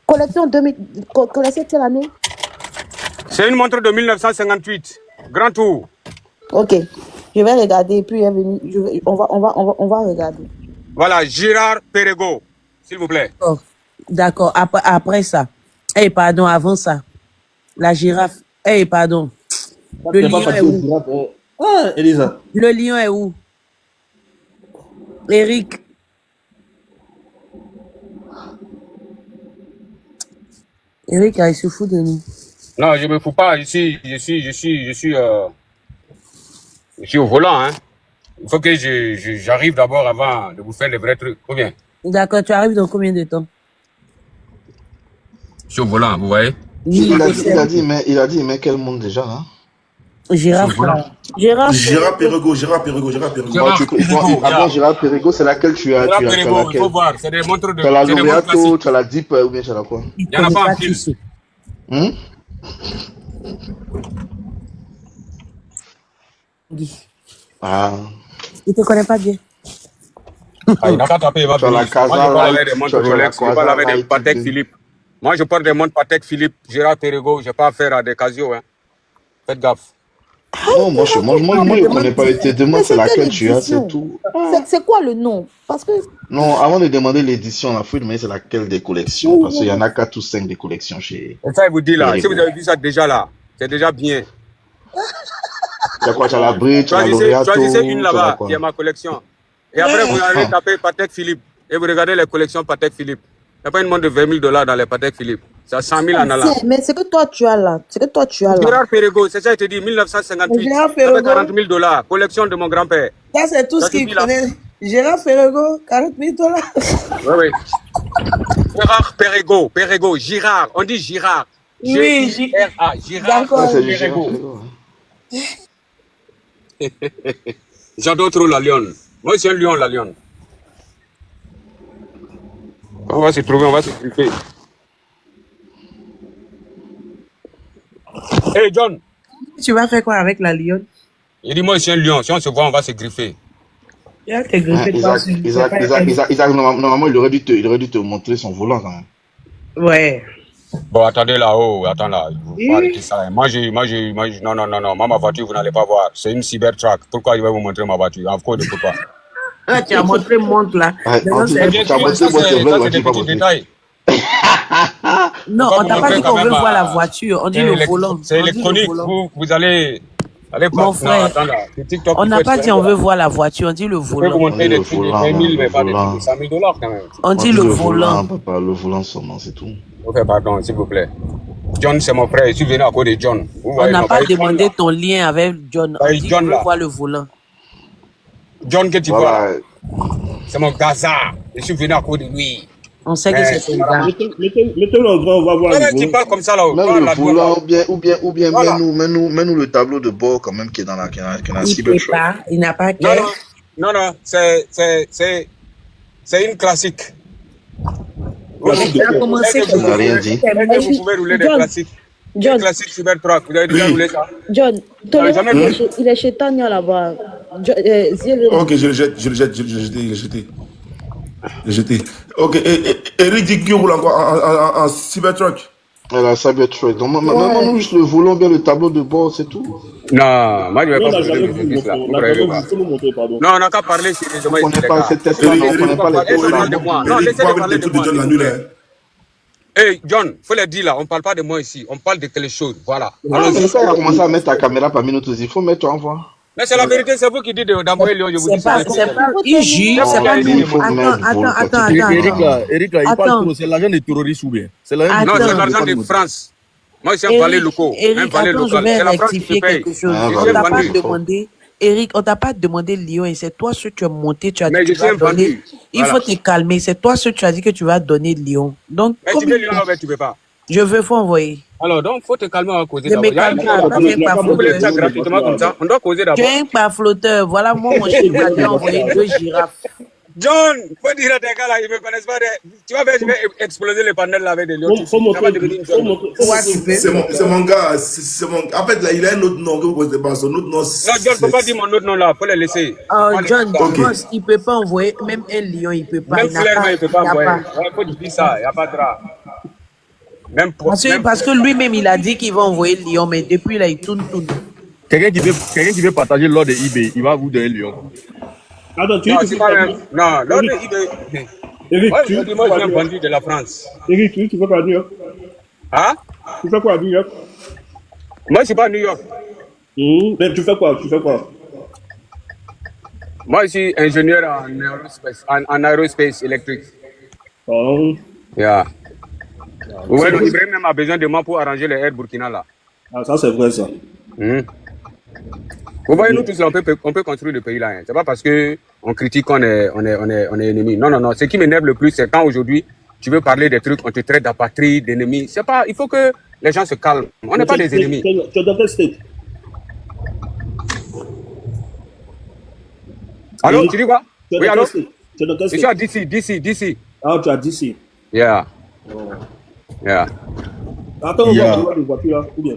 collection 2000. Collection de quelle année? C'est une montre de 1958. Grand tour. Ok. Je vais regarder et puis on va regarder. Voilà, Girard Perego, s'il vous plaît. Oh, d'accord. Après ça. Pardon, avant ça. La girafe. Pardon. Le lion est où? Ah, Elisa. Le lion est où? Eric. Eric, il se fout de nous. Non, je me fous pas. Je suis au volant, hein. Il faut que j'arrive d'abord avant de vous faire les vrais trucs. Combien? D'accord, tu arrives dans combien de temps? Je suis au volant, vous voyez? Il a dit, mais quel monde déjà, hein? Gérard Perrego. Avant Gérard Perrego, c'est laquelle tu as? Gérard Perrego, il faut voir. C'est des montres de. Tu as la Laureato, tu as la Deep, ou bien tu as la quoi? Il n'y en a pas en film. Ah. Il te connaît pas bien. Il n'a pas tapé, il va venir. Moi, je parle avec des montres Rolex, je parle avec des Patek Philippe. Moi, je porte des montres Patek Philippe, Gérard Perrego, je n'ai pas affaire à des Casio. Hein. Faites gaffe. Non, moi, je ne connais pas. Te demande c'est laquelle tu as, c'est tout. C'est quoi le nom? Parce que... Non, avant de demander l'édition, il faut demander c'est laquelle des collections. Parce qu'il y en a 4 ou 5 des collections chez. Et ça, il vous dit là, si vous avez vu ça déjà là, c'est déjà bien. Tu as quoi? Tu as la Bridge, tu as la Laureato. Choisissez une là-bas, qui est ma collection. Et après, vous allez taper Patek Philippe. Et vous regardez les collections Patek Philippe. Il n'y a pas une montre de $20 000 dans les Patek Philippe. C'est à 100 000 en allant. Mais c'est que toi, tu as là. Gérard Perrego, c'est ça, je te dis, 1958. Gérard Ça fait Perrego. $40 000. Collection de mon grand-père. Ça, c'est tout ce qu'il connaît. Gérard Ferrego, $40 000. Oui. Gérard Perrego, Girard. On dit Girard. Oui, G-I-R-A. Girard Perrego. J'adore trop la lionne. Moi, c'est un lion, la lionne. On va se trouver, on va se griffer. Hey John. Tu vas faire quoi avec la lionne? Il dit moi je suis un lion, si on se voit on va se griffer. Isaac, normalement il aurait dû te montrer son volant quand même. Ouais. Bon attendez là-haut, attends là, faut arrêter ça. Moi, non, moi ma voiture vous n'allez pas voir, c'est une Cybertruck. Pourquoi je vais vous montrer ma voiture? En quoi de pourquoi? Ah, tu as montré montre là. C'est des petits détails. Non, on t'a pas dit qu'on veut voir la voiture, on dit le volant. C'est électronique, vous allez mon frère, on n'a pas dit on veut voir la voiture, on dit le volant. Je peux vous montrer des trucs de 20 000, mais pas des trucs de 100 000 $ quand même. On dit le volant. Papa, le volant seulement, c'est tout. Ok, pardon, s'il vous plaît. John, c'est mon frère, je suis venu à cause de John. On n'a pas demandé ton lien avec John, on dit qu'on veut voir le volant. John que tu vois, c'est mon Gaza, je suis venu à cause de lui. On sait que c'est son gars. Mettez-le en grand, on va voir. Tu parles comme ça là. Même le volant, ou bien voilà. mets-nous le tableau de bord quand même qui est dans la Cybertruck. Il n'a pas que... Non, c'est une classique. Il a commencé comme ça. Rien dit. Vous pouvez rouler des classiques. John. Des classiques Cybertruck. Vous avez déjà roulé ça? John, il est chez Tania là-bas. Ok, je le jette. Ok, Eric dit qu'il roule encore en Cybertruck. La Cybertruck. Donc, maintenant, juste le volant, bien le tableau de bord, c'est tout. Non, moi je vais pas vous dire ça. Non, on n'a qu'à parler sérieusement. On ne connaît pas cette test-là, on ne connaît pas les tests. Non, laissez-moi parler de moi. Hey John, faut le dire là, on ne parle pas de moi ici, on parle de quelque chose, voilà. Alors, c'est ça, il a commencé à mettre ta caméra parmi nous tous, il faut mettre en voix. Mais c'est la vérité, c'est vous qui dites d'envoyer Lyon, je vous dis ça. C'est pas, il juge, c'est pas nous. Attends. Eric là, il parle trop, c'est l'argent des terroristes ou bien? Non, c'est l'argent de France. Moi, c'est un palais local. Eric, attends, je vais rectifier quelque chose. On t'a pas demandé... Eric, on t'a pas demandé Lyon et c'est toi ce que tu as monté, tu as dit que tu vas donner. Il faut te calmer, c'est toi ce que tu as dit que tu vas donner Lyon. Donc, mais tu veux Lyon, mais tu peux pas. Je veux, faut envoyer. Alors, donc, faut te calmer à causer d'abord. On doit causer d'abord. Tu es un pas flotteur. Voilà, moi, mon chef m'a envoyé 2 girafes. John, faut dire à tes gars là, ils me connaissent pas. Tu vas faire, je vais exploser les panels là avec des lions. C'est mon gars. En fait, là, il a un autre nom que vous connaissez pas. Son autre nom. Non, John, faut pas dire mon autre nom là. Faut les laisser. John, il peut pas envoyer. Même un lion, il peut pas. Même Flair, il peut pas envoyer. Il faut dire ça. Il n'y a pas de drap. Parce que lui-même, il a dit qu'il va envoyer Lyon, mais depuis là, il tourne. Quelqu'un qui veut partager l'ordre de eBay, il va vous donner Lyon. Attends, non, c'est pas même. Non, l'ordre de eBay. Eric, moi, je suis un bandit de la France. Eric, tu fais quoi à New York? Hein? Tu fais quoi à New York? Moi, je suis pas à New York. Mais tu fais quoi? Moi, je suis ingénieur en aerospace électrique. Oh. Yeah. Ouais, Ibrahim même a besoin de moi pour arranger les airs Burkina là. Ah, ça c'est vrai ça. Vous voyez, nous tous là, on peut construire le pays là. Hein. C'est pas parce que on critique qu'on est ennemis. Non. Ce qui m'énerve le plus, c'est quand aujourd'hui tu veux parler des trucs, on te traite d'apatride, d'ennemis. C'est pas. Il faut que les gens se calment. On n'est pas des ennemis. Tu es dans quel state? Allô, tu dis quoi? Oui, allô? Tu es de quel Je suis à DC. Ah, tu as DC. Yeah. Oh. Yeah. Attends, on voit volant de voiture là, ou bien?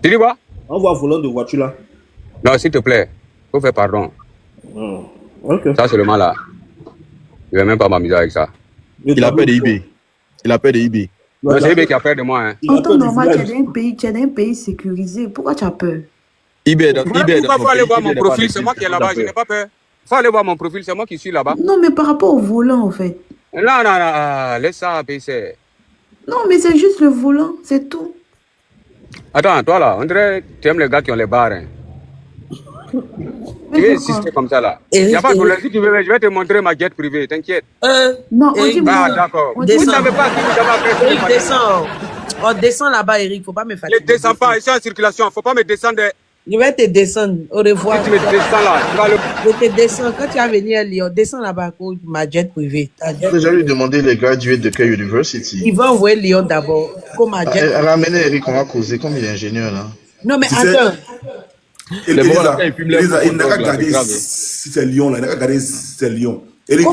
Tu dis quoi? On voit volant de voiture là. Non, s'il te plaît, faut faire pardon. Ok. Ça, c'est le mal là. Je vais même pas m'amuser avec ça. Il a peur de IB. Il a peur de IB. Non, c'est IB qui a peur de moi. Hein. En temps normal, tu es dans un pays sécurisé. Pourquoi tu as peur? IB dans pourquoi faut aller voir mon profil? C'est moi qui est là-bas, je n'ai pas peur. Faut aller voir mon profil, c'est moi qui suis là-bas. Non, mais par rapport au volant, en fait. Non, laisse ça, PC. Non, mais c'est juste le volant, c'est tout. Attends, toi là, on dirait que tu aimes les gars qui ont les barres. Hein. Tu veux insister comme ça là. Il n'y a pas de problème. Si tu veux, je vais te montrer ma jet privée, t'inquiète. Non, on dit ah, d'accord. Vous ne savez pas qui vous avez fait. Eric, descends. On descend là-bas, Eric, faut pas me fatiguer. Ne descends pas, ici en circulation, faut pas me descendre. Je vais te descendre. Au revoir. Si tu me descends là, tu vas le... Je te descends. Quand tu vas venir à Lyon, descends là-bas pour ma jet privée. J'ai déjà lui demandé les graduates de quelle university. Il va envoyer Lyon d'abord. Comme ma jet. Elle a amené Eric, on va causer comme il est ingénieur là. Non, mais attends. Il n'a qu'à garder ces lions là. Il n'a qu'à garder ces lions. Eric,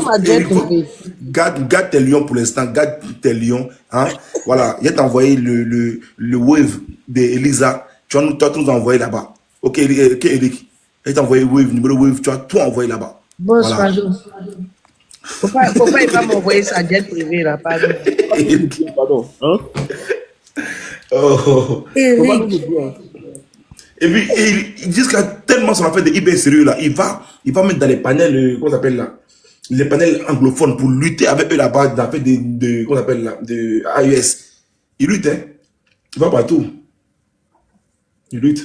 garde tes lions pour l'instant. Garde tes lions. Hein? Voilà. Il a envoyé le wave d'Elisa. Tu vas nous envoyer là-bas. Ok, Eric. Il t'a envoyé wave, numéro wave. Tu vas tout envoyer là-bas. Bon, voilà. Faut pas il va m'envoyer sa jet privée là, pardon. Pardon. Hein? Oh. Eric. Et puis, ils disent qu'il y a tellement son affaire de eBay sérieux là. Il va mettre dans les panels, comment ça s'appelle là? Les panels anglophones pour lutter avec eux là-bas dans l'affaire de comment ça s'appelle là? De AES. Il lutte, hein? Il va partout. Il lutte.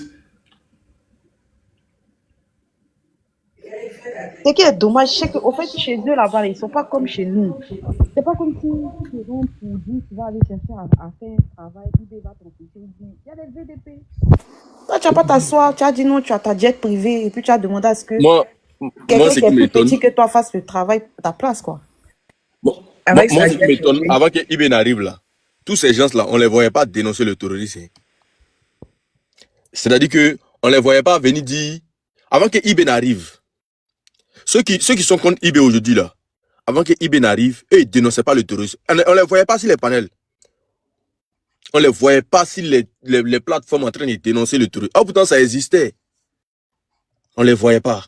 Ce qui est dommage, c'est qu'au fait, chez eux là-bas, ils ne sont pas comme chez nous. C'est pas comme si tu rentres pour dire tu vas aller chercher à faire un travail, il va t'empêcher. Il y a des VDP. Toi, tu vas pas t'asseoir, tu as dit non, tu as ta jet privée, et puis tu as demandé à ce que quelqu'un qui est plus petit que toi fasse le travail à ta place, quoi. Moi, ce qui m'étonne, avant que IB n'arrive là, tous ces gens-là, on ne les voyait pas dénoncer le terrorisme. C'est-à-dire qu'on ne les voyait pas venir dire, avant que IB n'arrive, ceux qui sont contre IB aujourd'hui là, avant que IB n'arrive, eux, ils ne dénonçaient pas le terrorisme. On ne les voyait pas sur les panels. On ne les voyait pas sur les plateformes en train de dénoncer le terrorisme. Ah, pourtant, ça existait. On ne les voyait pas.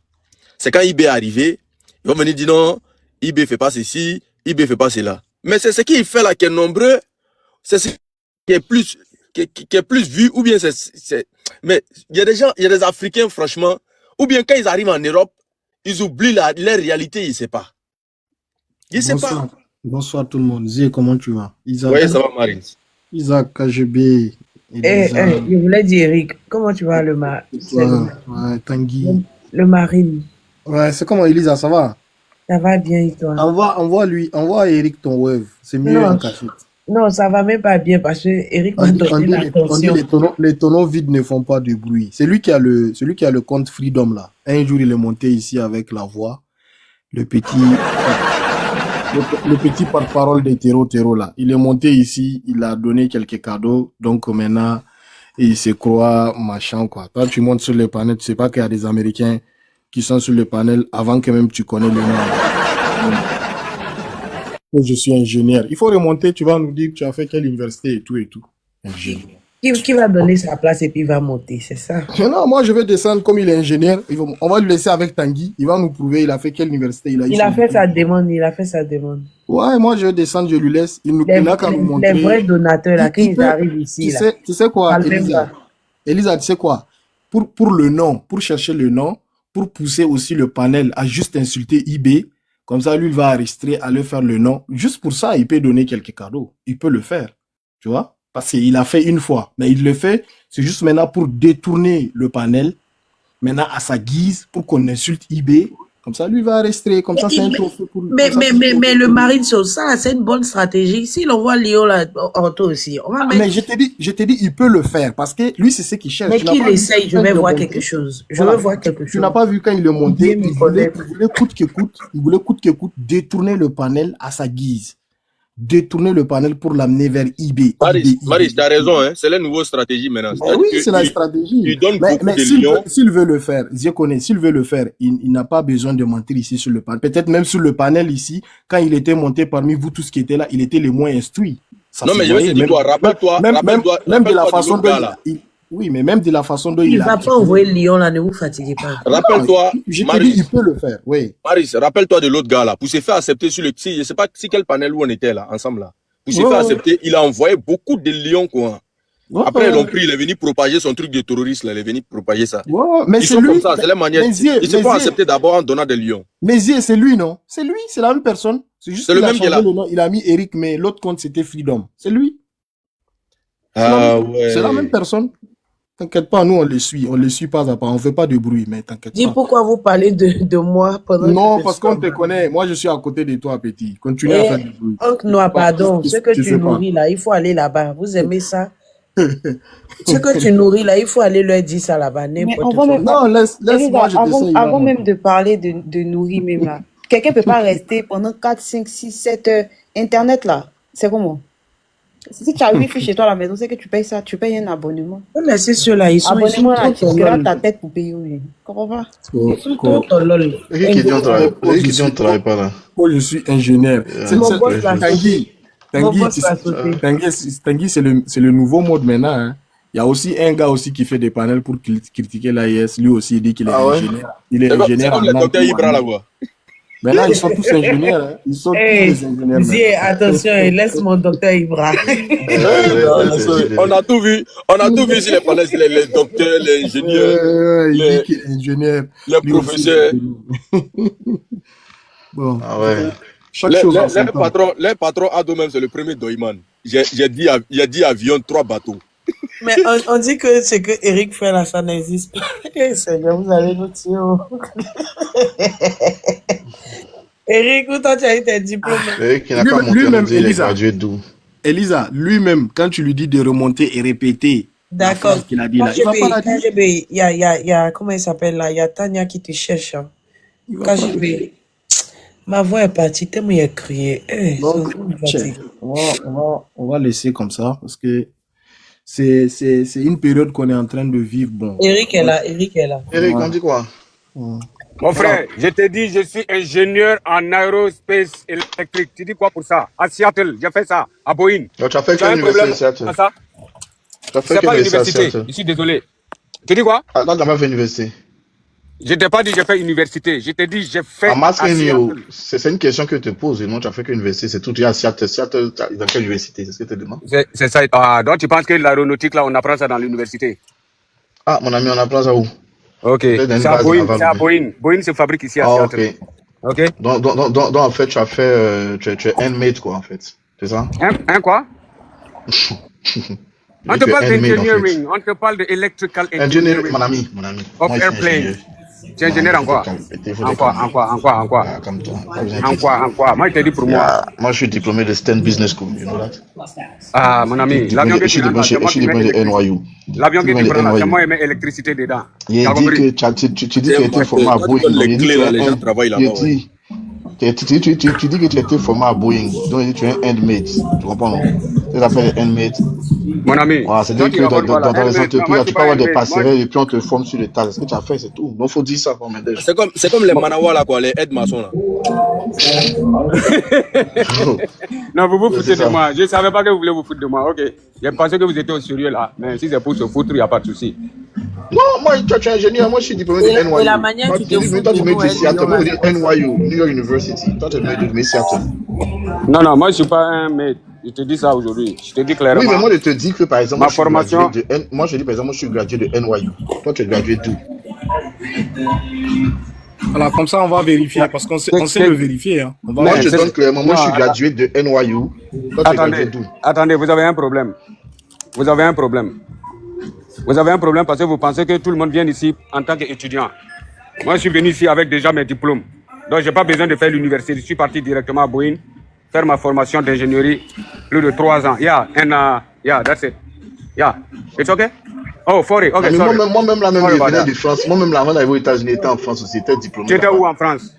C'est quand IB est arrivé, ils vont venir dire non, IB ne fait pas ceci, IB ne fait pas cela. Mais c'est ce qu'il fait là qui est nombreux, c'est ce qui est plus vu, ou bien c'est... Mais il y a des gens, il y a des Africains, franchement, ou bien quand ils arrivent en Europe, ils oublient leur réalité, ils ne savent pas. Ils ne savent pas. Bonsoir tout le monde. Zé, comment tu vas? Isaac, oui, ça va, Marine. Isaac, KGB. Je voulais dire, Eric, comment tu vas, le Marine? Ouais, Tanguy. Le Marine. Ouais, c'est comment, Elisa, ça va? Ça va bien, et toi? Envoie Eric ton wave. C'est mieux en cachette. Non, ça va même pas bien parce que Eric m'a donné l'attention. Les tonneaux vides ne font pas de bruit. C'est lui qui a le compte Freedom là. Un jour, il est monté ici avec la voix. Le petit porte-parole des terreaux là. Il est monté ici, il a donné quelques cadeaux. Donc maintenant, il se croit machin quoi. Toi, tu montes sur le panel, tu sais pas qu'il y a des Américains qui sont sur le panel avant que même tu connais le nom. Je suis ingénieur. Il faut remonter, tu vas nous dire que tu as fait quelle université et tout et tout. Ingénieur. Qui va donner sa place et puis il va monter, c'est ça? Non, moi je vais descendre comme il est ingénieur. On va le laisser avec Tanguy. Il va nous prouver il a fait quelle université. Il a fait sa demande. Ouais, moi je vais descendre, je lui laisse. Il n'a qu'à nous montrer. Les vrais donateurs là, quand ils arrivent ici. Tu sais quoi, Elisa, tu sais quoi? Pour le nom, pour chercher le nom, pour pousser aussi le panel à juste insulter IB. Comme ça, lui, il va arrêter à lui faire le nom. Juste pour ça, il peut donner quelques cadeaux. Il peut le faire. Tu vois? Parce qu'il a fait une fois. Mais il le fait, c'est juste maintenant pour détourner le panel. Maintenant, à sa guise, pour qu'on insulte IB. Comme ça, lui, il va arrêter. Comme ça, c'est un trophée pour lui. Mais le Marine sur ça, c'est une bonne stratégie. S'il envoie Léo là, Orto aussi, on va mettre... Mais je t'ai dit, il peut le faire. Parce que lui, c'est ce qu'il cherche. Mais qu'il essaye, je vais voir quelque chose. Tu n'as pas vu quand il est monté, il voulait coûte que coûte détourner le panel à sa guise. détourner le panel pour l'amener vers eBay. Maris, tu as raison, hein? C'est la nouvelle stratégie maintenant. Oui, c'est la stratégie. Il donne beaucoup mais de lions. S'il veut le faire, s'il veut le faire, il n'a pas besoin de mentir ici sur le panel. Peut-être même sur le panel ici, quand il était monté parmi vous tous qui étaient là, il était le moins instruit. Ça non, mais je vais te dire, toi, rappelle-toi de la façon dont oui, mais même de la façon dont il va pas envoyer le lion là, ne vous fatiguez pas. Rappelle-toi, je te dis, il peut le faire, oui. Maris, rappelle-toi de l'autre gars là, pour se faire accepter sur le je sais pas si quel panel où on était là, ensemble là. Pour se faire accepter, il a envoyé beaucoup de lions, quoi. Après, ils l'ont pris, il est venu propager son truc de terroriste, là, il est venu propager ça. Mais ils sont comme ça, c'est la manière. Ils se font accepter d'abord en donnant des lions. Mais c'est lui, non? C'est lui, c'est la même personne. C'est juste qu'il a changé le nom. Il a mis Eric, mais l'autre compte, c'était Freedom. C'est lui. Ouais. C'est la même personne. T'inquiète pas, nous on les suit pas à pas, on fait pas de bruit, mais t'inquiète pas. Dis pourquoi vous parlez de moi pendant non, parce qu'on te connaît, moi je suis à côté de toi, petit. Continue à faire du bruit. Oncle Noir, pardon, ce que tu nourris là, il faut aller là-bas. Vous aimez ça? Ce que tu nourris là, il faut aller leur dire ça là-bas. Non, laisse-moi, je te avant même de parler de nourrir même là, quelqu'un peut pas rester pendant 4, 5, 6, 7 heures. Internet là, c'est comment? Si tu as Wi-Fi chez toi à la maison, c'est que tu payes ça, tu payes un abonnement. Mais c'est ceux-là, ils sont là, tu regardes ta tête pour payer. Comprends pas? Ils qui dit on travaille pas là. Oh, je suis ingénieur. Tanguy, c'est le nouveau mode maintenant. Hein. Il y a aussi un gars aussi qui fait des panels pour critiquer l'AIS. Lui aussi, il dit qu'il est ingénieur. Il est ingénieur. C'est comme le docteur Ibra là-bas. Maintenant, ils sont tous ingénieurs. Hein. Ils sont tous des ingénieurs. Dis, attention, laisse mon docteur Ibra. On a tout vu sur les panels, les docteurs, les ingénieurs. Il dit qu'il est ingénieur. Les professeurs. Bon. Ah ouais. Les patrons Ado même, c'est le premier Doyman. Il a dit avion, 3 bateaux. Mais on dit que c'est que Eric fait là, ça n'existe pas. Seigneur, vous allez nous tuer. Eric, où toi tu as eu tes diplômes? Eric, il n'a pas monté lui-même, il est gradué d'où? Elisa, lui-même, quand tu lui dis de remonter et répéter, d'accord, qu'il a dit là, il va pas la dire. Il y a, comment il s'appelle là? Il y a Tania qui te cherche. Hein. KGB, ma voix est partie, tellement il a crié. Donc, on va laisser comme ça, parce que c'est une période qu'on est en train de vivre. Bon. Eric est là. Eric, on dit quoi? Mon frère, je t'ai dit, je suis ingénieur en aérospace électrique. Tu dis quoi pour ça? À Seattle, j'ai fait ça. À Boeing. Donc, tu as fait quelle université à Seattle? À ça? C'est pas l'université. Je suis désolé. Tu dis quoi? Ah, non, tu n'as pas fait université. Je t'ai pas dit j'ai fait université. Je t'ai dit j'ai fait. C'est une question que je te pose. Non, tu as fait qu'une université. C'est tout. Tu es à Seattle. Seattle, dans quelle université? C'est ce que tu te demandes? C'est ça. Ah, donc tu penses que l'aéronautique, là, on apprend ça dans l'université? Ah, mon ami, on apprend ça où? Ok. C'est à Boeing. C'est à Boeing. Boeing se fabrique ici à Seattle. Ok. Donc, en fait, tu as fait. Tu es handmade, quoi, en fait. C'est ça? Un quoi? On te parle d'engineering. On te parle de electrical engineering. Mon ami. Of airplane. Tu es ingénieur en quoi? En quoi? En quoi? Moi, je t'ai dit pour moi. Moi, je suis diplômé de Stanford Business School, you know that? Ah, mon ami, l'avion que tu prends là, je suis diplômé de NYU. L'avion que tu prends là, c'est moi qui mets électricité dedans. Il dit que tu dis que tu étais formé à Boeing. Les clés là, les gens travaillent là-bas. Tu dis que tu étais formé à Boeing, donc tu es un handmade. Tu comprends, non? Ça s'appelle handmade. Mon ami, c'est-à-dire que dans les entreprises, tu peux avoir des passerelles et puis on te forme sur les tas. C'est ce que tu as fait, c'est tout. Donc, il faut dire ça pour m'aider. C'est comme les manawa là, quoi, les aides-maçons là. Non, vous vous foutez de moi. Je ne savais pas que vous voulez vous foutre de moi. Ok. J'ai pensé que vous étiez au sérieux là. Mais si c'est pour se foutre, il n'y a pas de souci. Non, moi, tu es ingénieur. Moi, je suis diplômé de NYU. Et la manière tu te fous toi, tu mets du Seattle. Moi, je dis NYU, New York University. Toi, tu mets du Seattle. Non, moi, je ne suis pas un maître. Je te dis ça aujourd'hui. Je te dis clairement. Oui, mais moi, je te dis que, par exemple, ma formation. Moi, je dis, par exemple, moi, je suis gradué de NYU. Toi, tu es gradué d'où? Voilà, comme ça, on va vérifier, parce qu'on sait le vérifier. Hein. Moi, je te donne clairement, moi, je suis gradué de NYU. Toi, tu es gradué d'où? Attendez, vous avez un problème. Vous avez un problème parce que vous pensez que tout le monde vient ici en tant qu'étudiant. Moi, je suis venu ici avec déjà mes diplômes. Donc, je n'ai pas besoin de faire l'université. Je suis parti directement à Boeing, faire ma formation d'ingénierie, plus de 3 ans. Yeah, that's it. Yeah, it's okay? Oh, sorry. Okay, sorry. Moi-même, là, je venais de France. Moi-même, là, avant d'arriver aux États-Unis, j'étais en France aussi. J'étais diplômé. Tu étais où en France?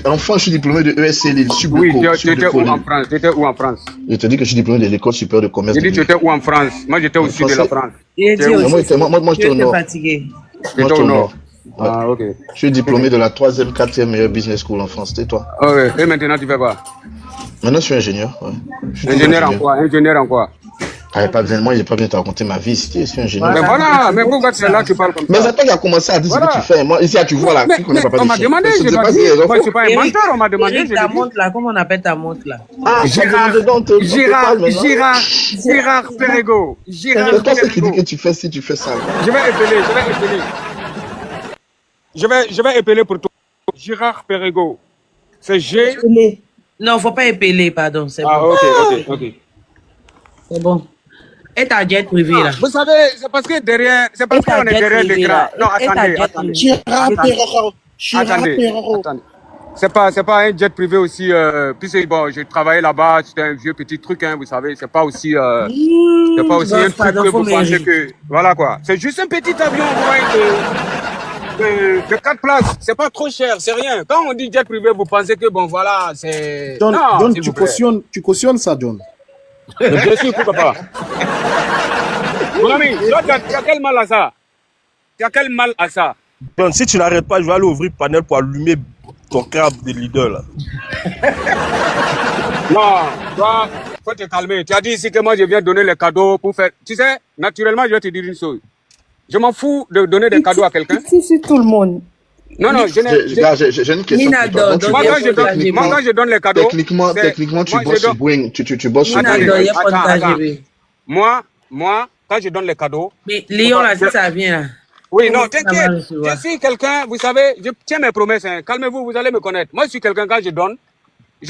Enfant, je suis diplômé de ESC Lille, Oui, Subdeco. tu étais où en France? Tu étais où en France? Je te dis que je suis diplômé de l'école supérieure de commerce J'ai de dit tu Lille. étais où en France? Moi, j'étais au sud de la France. Il dit Mais aussi, moi, j'étais au tu étais nord. fatigué. Moi, J'étais j'étais au au nord. nord. Ouais. Ah, ok. Je suis diplômé de la 3e, 4e meilleure business school en France. C'est toi. Ok. Et maintenant, tu fais quoi? Maintenant, je suis ingénieur. Ouais. Je suis toujours Ingénieur en quoi? Ingénieur en quoi? Ah, moi, il n'y a pas besoin de te raconter ma vie. Je suis ingénieur. Mais voilà, mais pourquoi tu es là, tu parles comme ça? Mais c'est toi qui as commencé à dire ce que tu fais. Moi, ici, tu vois là, tu connais pas on de m'a chien. demandé, Je j'ai sais pas pas dit. si les Moi, je enfants. suis pas un Eric, menteur, on m'a demandé. Eric, j'ai ta dit. montre là, comment on appelle ta montre là? Ah, Gérard Perego. Gérard C'est toi ce qui dit Perego. que tu fais si tu fais ça. Je vais épeler. Je vais épeler pour toi. Gérard Perego. C'est G. Épeler. Non, faut pas épeler, pardon, c'est Ah, bon. ok. C'est bon. Et ta jet privée là. Vous savez, c'est parce que derrière, c'est parce Et ta qu'on est jet derrière privée, l'écran. là. Non, Et ta attendez. jet privée. Attendez. C'est pas un jet privé aussi. Puisque bon, j'ai travaillé là-bas, c'était un vieux petit truc, hein, vous savez. C'est pas aussi un truc pardon, que faut vous pensez mériter. que. Voilà quoi. C'est juste un petit avion, de 4 places. C'est pas trop cher, c'est rien. Quand on dit jet privé, vous pensez que bon, voilà, c'est. John, Non, John, s'il vous plaît. tu cautionnes ça, John. Mais bien sûr, pourquoi pas. Mon ami, toi, tu as quel mal à ça? Tu as quel mal à ça? John, si tu n'arrêtes pas, je vais aller ouvrir le panel pour allumer ton crabe de leader là. Non, toi, faut te calmer. Tu as dit ici que moi je viens donner les cadeaux pour faire. Tu sais, naturellement, je vais te dire une chose. Je m'en fous de donner des cadeaux à quelqu'un. C'est tout le monde. Non, non, je n'ai. J'ai une question Nina pour toi. donne, Donc, Moi, quand je donne les cadeaux. Techniquement, tu moi, bosses je sur donne- Boeing. Tu bosses sur Nina Attendez, donne, Boeing. il y a pas de attends. KGB. Moi, quand je donne les cadeaux. Mais Lyon là, si ça vient là. Oui, non, Ça va t'inquiète. recevoir. Je suis quelqu'un, vous savez, je tiens mes promesses. Hein. Calmez-vous, vous allez me connaître. Moi, je suis quelqu'un, quand je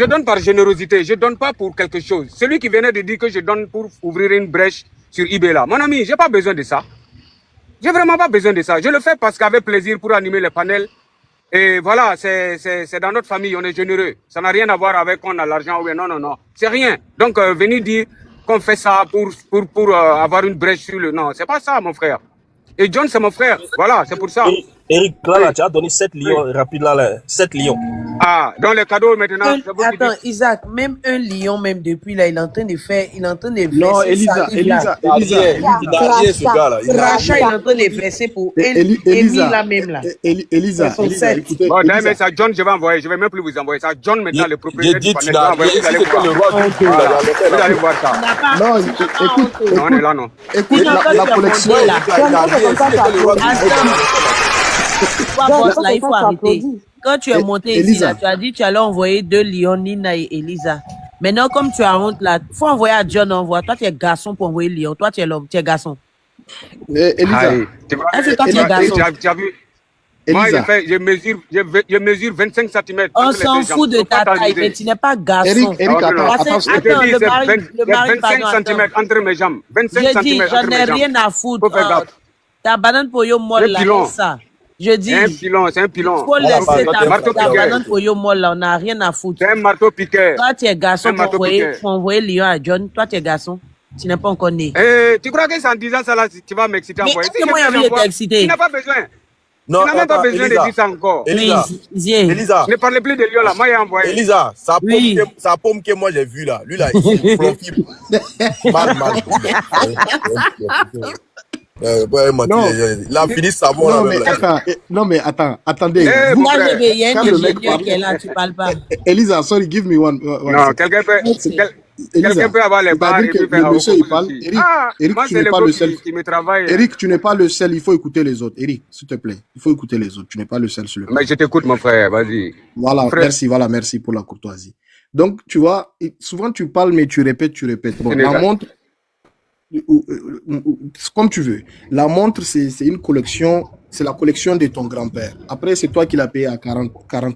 donne par générosité. Je donne pas pour quelque chose. Celui qui venait de dire que je donne pour ouvrir une brèche sur eBay là. Mon ami, j'ai pas besoin de ça. J'ai vraiment pas besoin de ça. Je le fais parce qu'avec plaisir pour animer les panels. Et voilà, c'est dans notre famille, on est généreux. Ça n'a rien à voir avec qu'on a l'argent ou bien non. C'est rien. Donc, venir dire qu'on fait ça pour avoir une brèche sur le... Non, c'est pas ça, mon frère. Et John, c'est mon frère. Voilà, c'est pour ça. Eric, là, tu as donné 7 lions rapides là, 7 lions. Ah, dans les cadeaux maintenant. c'est vous qui Attends, dites. Isaac, même un lion, même depuis là, il est en train de faire, il est en train de verser. Non, Elisa, salive, là. Il n'a rien ce gars là. Rachat, il est en train de verser pour Amy là même là. Elisa, Ils sont sept. écoutez. Bon, Elisa. mais ça, John, je vais envoyer. Je vais même plus vous envoyer ça. John, maintenant, le J'ai propriétaire dit, du tu panel, je vais n'as envoyer, rien. vous Si allez c'était voir. le roi du Voilà, là, vous allez voir ça. Non, écoute, Non, on est là, non. écoute la collection. Il n'a rien. Si c'était le roi du Toi, boss, là, il faut arrêter. Quand tu es monté ici, Elisa. là, tu as dit que tu allais envoyer 2 lions, Nina et Elisa. Maintenant, comme tu as honte là, faut envoyer à John, envoie. Toi, tu es garçon pour envoyer lion. Toi, tu es l'homme, tu es garçon. Elisa, Aïe. Tu vois, Est-ce que toi, tu es garçon? tu as vu? Moi, Elisa. je mesure 25 cm. On s'en fout de ta taille, mais tu n'es pas garçon. Eric, attends, Parce que- attends. Je te attends, dis, le c'est mari, 25 pardon, cm attends. entre mes jambes. 25 Je dis, cm j'en entre ai mes jambes. rien à foutre. Faut faire gaffe. Ta banane pour yo molle Un là, pilon. c'est ça. Je dis, C'est un pilon. faut laisser Marteau ta piqueur. banane pour yo molle là, on n'a rien à foutre. C'est un marteau piqueur. Toi, tu es garçon Un marteau piqueur. pour envoyer lion à John. Toi, tu es garçon. Tu n'es pas encore né. Tu crois que c'est en disant ça là, tu vas m'exciter Mais encore? est-ce que moi, j'ai envie de t'exciter? Tu n'as pas besoin. Non, Tu n'as même pas attends, besoin de Elisa. dire ça encore. Elisa, Elisa, Ne parlez plus de lion là, moi j'ai envoyé. Elisa, Oui. sa pomme que moi j'ai vue là, lui là, il profite. Mal. Non. Il a fini savon là. Non, même, mais là. attends, attendez. Eh, Vous- mon frère. Il y a Quand un le mec ingénieur parle- qui est là, tu parles pas. Elisa, sorry, give me one. Non, second. quelqu'un peut, Elisa, quelqu'un peut avoir les barres et c'est-à-dire puis que faire le monsieur, il parle. aussi. Eric, Eric, moi tu c'est n'es les pas gars le seul. qui me travaillent. Eric, tu n'es pas le seul, il faut écouter les autres. Eric, s'il te plaît, il faut écouter les autres. Tu n'es pas le seul sur le Mais je t'écoute mon frère, vas-y. Voilà, Frère. merci pour la courtoisie. Donc, tu vois, souvent tu parles, mais tu répètes. Bon, Ce n'est la pas- montre, comme tu veux. La montre, c'est une collection, c'est la collection de ton grand-père. Après, c'est toi qui l'as payé à 40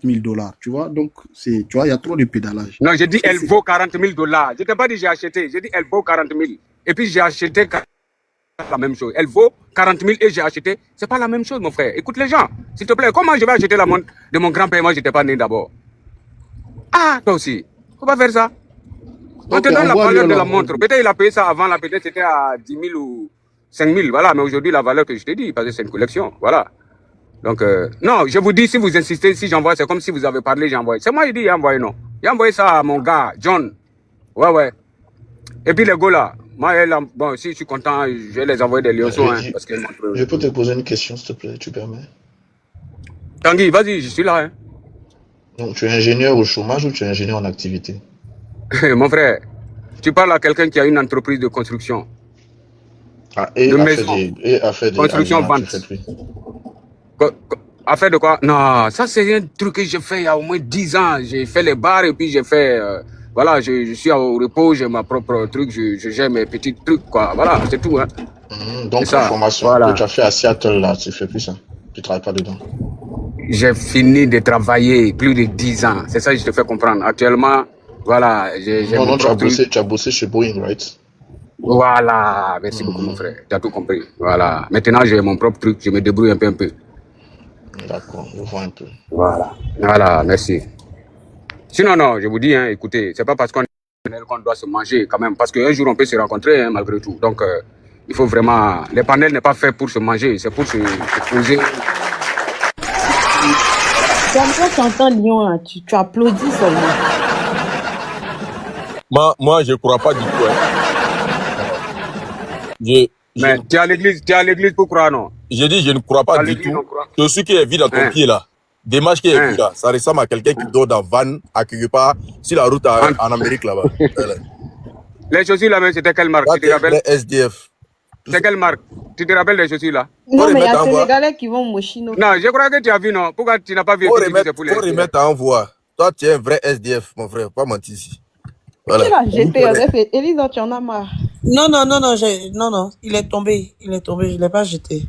000 $. Tu vois, donc, tu vois, il y a trop de pédalage. Non, j'ai dit elle vaut 40 000 $. Je t'ai pas dit j'ai acheté, j'ai dit elle vaut 40 000. Et puis j'ai acheté la même chose. Elle vaut 40 000 et j'ai acheté. C'est pas la même chose, mon frère. Écoute les gens, s'il te plaît. Comment je vais acheter la montre de mon grand-père? Moi, j'étais pas né d'abord. Ah, toi aussi. Faut pas faire ça. On te Ok, donne la envoie-lui valeur de un la ordre. montre. Peut-être il a payé ça avant, là, peut-être c'était à 10 000 ou 5 000. Voilà, mais aujourd'hui, la valeur que je t'ai dit, parce que c'est une collection. Voilà. Donc, non, je vous dis, si vous insistez, si j'envoie, c'est comme si vous avez parlé, j'ai envoyé. C'est moi, il dit, il a envoyé, non. Il a envoyé ça à mon gars, John. Ouais, ouais. Et puis les gars là, moi, bon, si je suis content, je vais les envoyer des lionceaux. Hein, parce que, je peux te poser une question, s'il te plaît, tu permets? Tanguy, vas-y, je suis là. Hein. Donc, tu es ingénieur au chômage ou tu es ingénieur en activité? Mon frère, tu parles à quelqu'un qui a une entreprise de construction. Ah, et de maison. A fait des construction, vente. A fait de quoi? Non, ça c'est un truc que j'ai fait il y a au moins 10 ans. J'ai fait les bars et puis j'ai fait... voilà, je suis au repos, j'ai ma propre truc, je gère mes petits trucs, quoi. Voilà, c'est tout. Hein. Donc, la formation que tu as fait à Seattle, là, tu fais plus ça. Tu ne travailles pas dedans. J'ai fini de travailler plus de 10 ans. C'est ça que je te fais comprendre. Actuellement, voilà, j'ai non, tu as bossé chez Boeing, right? Voilà, merci beaucoup, mon frère. Tu as tout compris. Voilà. Maintenant, j'ai mon propre truc, je me débrouille un peu. D'accord, je vois un peu. Voilà, merci. Sinon, non, je vous dis, hein, écoutez, c'est pas parce qu'on doit se manger quand même, parce qu'un jour on peut se rencontrer, hein, malgré tout. Donc, il faut vraiment... Les panels n'est pas fait pour se manger, c'est pour se poser. Quand tu entends Lyon, là, tu applaudis seulement. Moi, je ne crois pas du tout. Hein. Mais tu es à l'église pour croire, non? J'ai dit, je ne crois pas du tout. Tout ce qui est vu dans ton pied, là, démarche qui est vu, là, ça ressemble à quelqu'un qui dort dans van, à quelque part, sur la route en Amérique, là-bas. Les chaussures, là, c'était quelle marque? Tu te rappelles? Les SDF. C'est quelle marque? Tu te rappelles les chaussures, là? Non, mais il y a Sénégalais qui vont mochino. Non, je crois que tu as vu, non? Pourquoi tu n'as pas vu? Faut remettre à envoi. Toi, tu es un vrai SDF, mon frère, pas mentir ici. Voilà. Qui l'a jeté? Elisa, tu en as marre. Non, il est tombé, je ne l'ai pas jeté.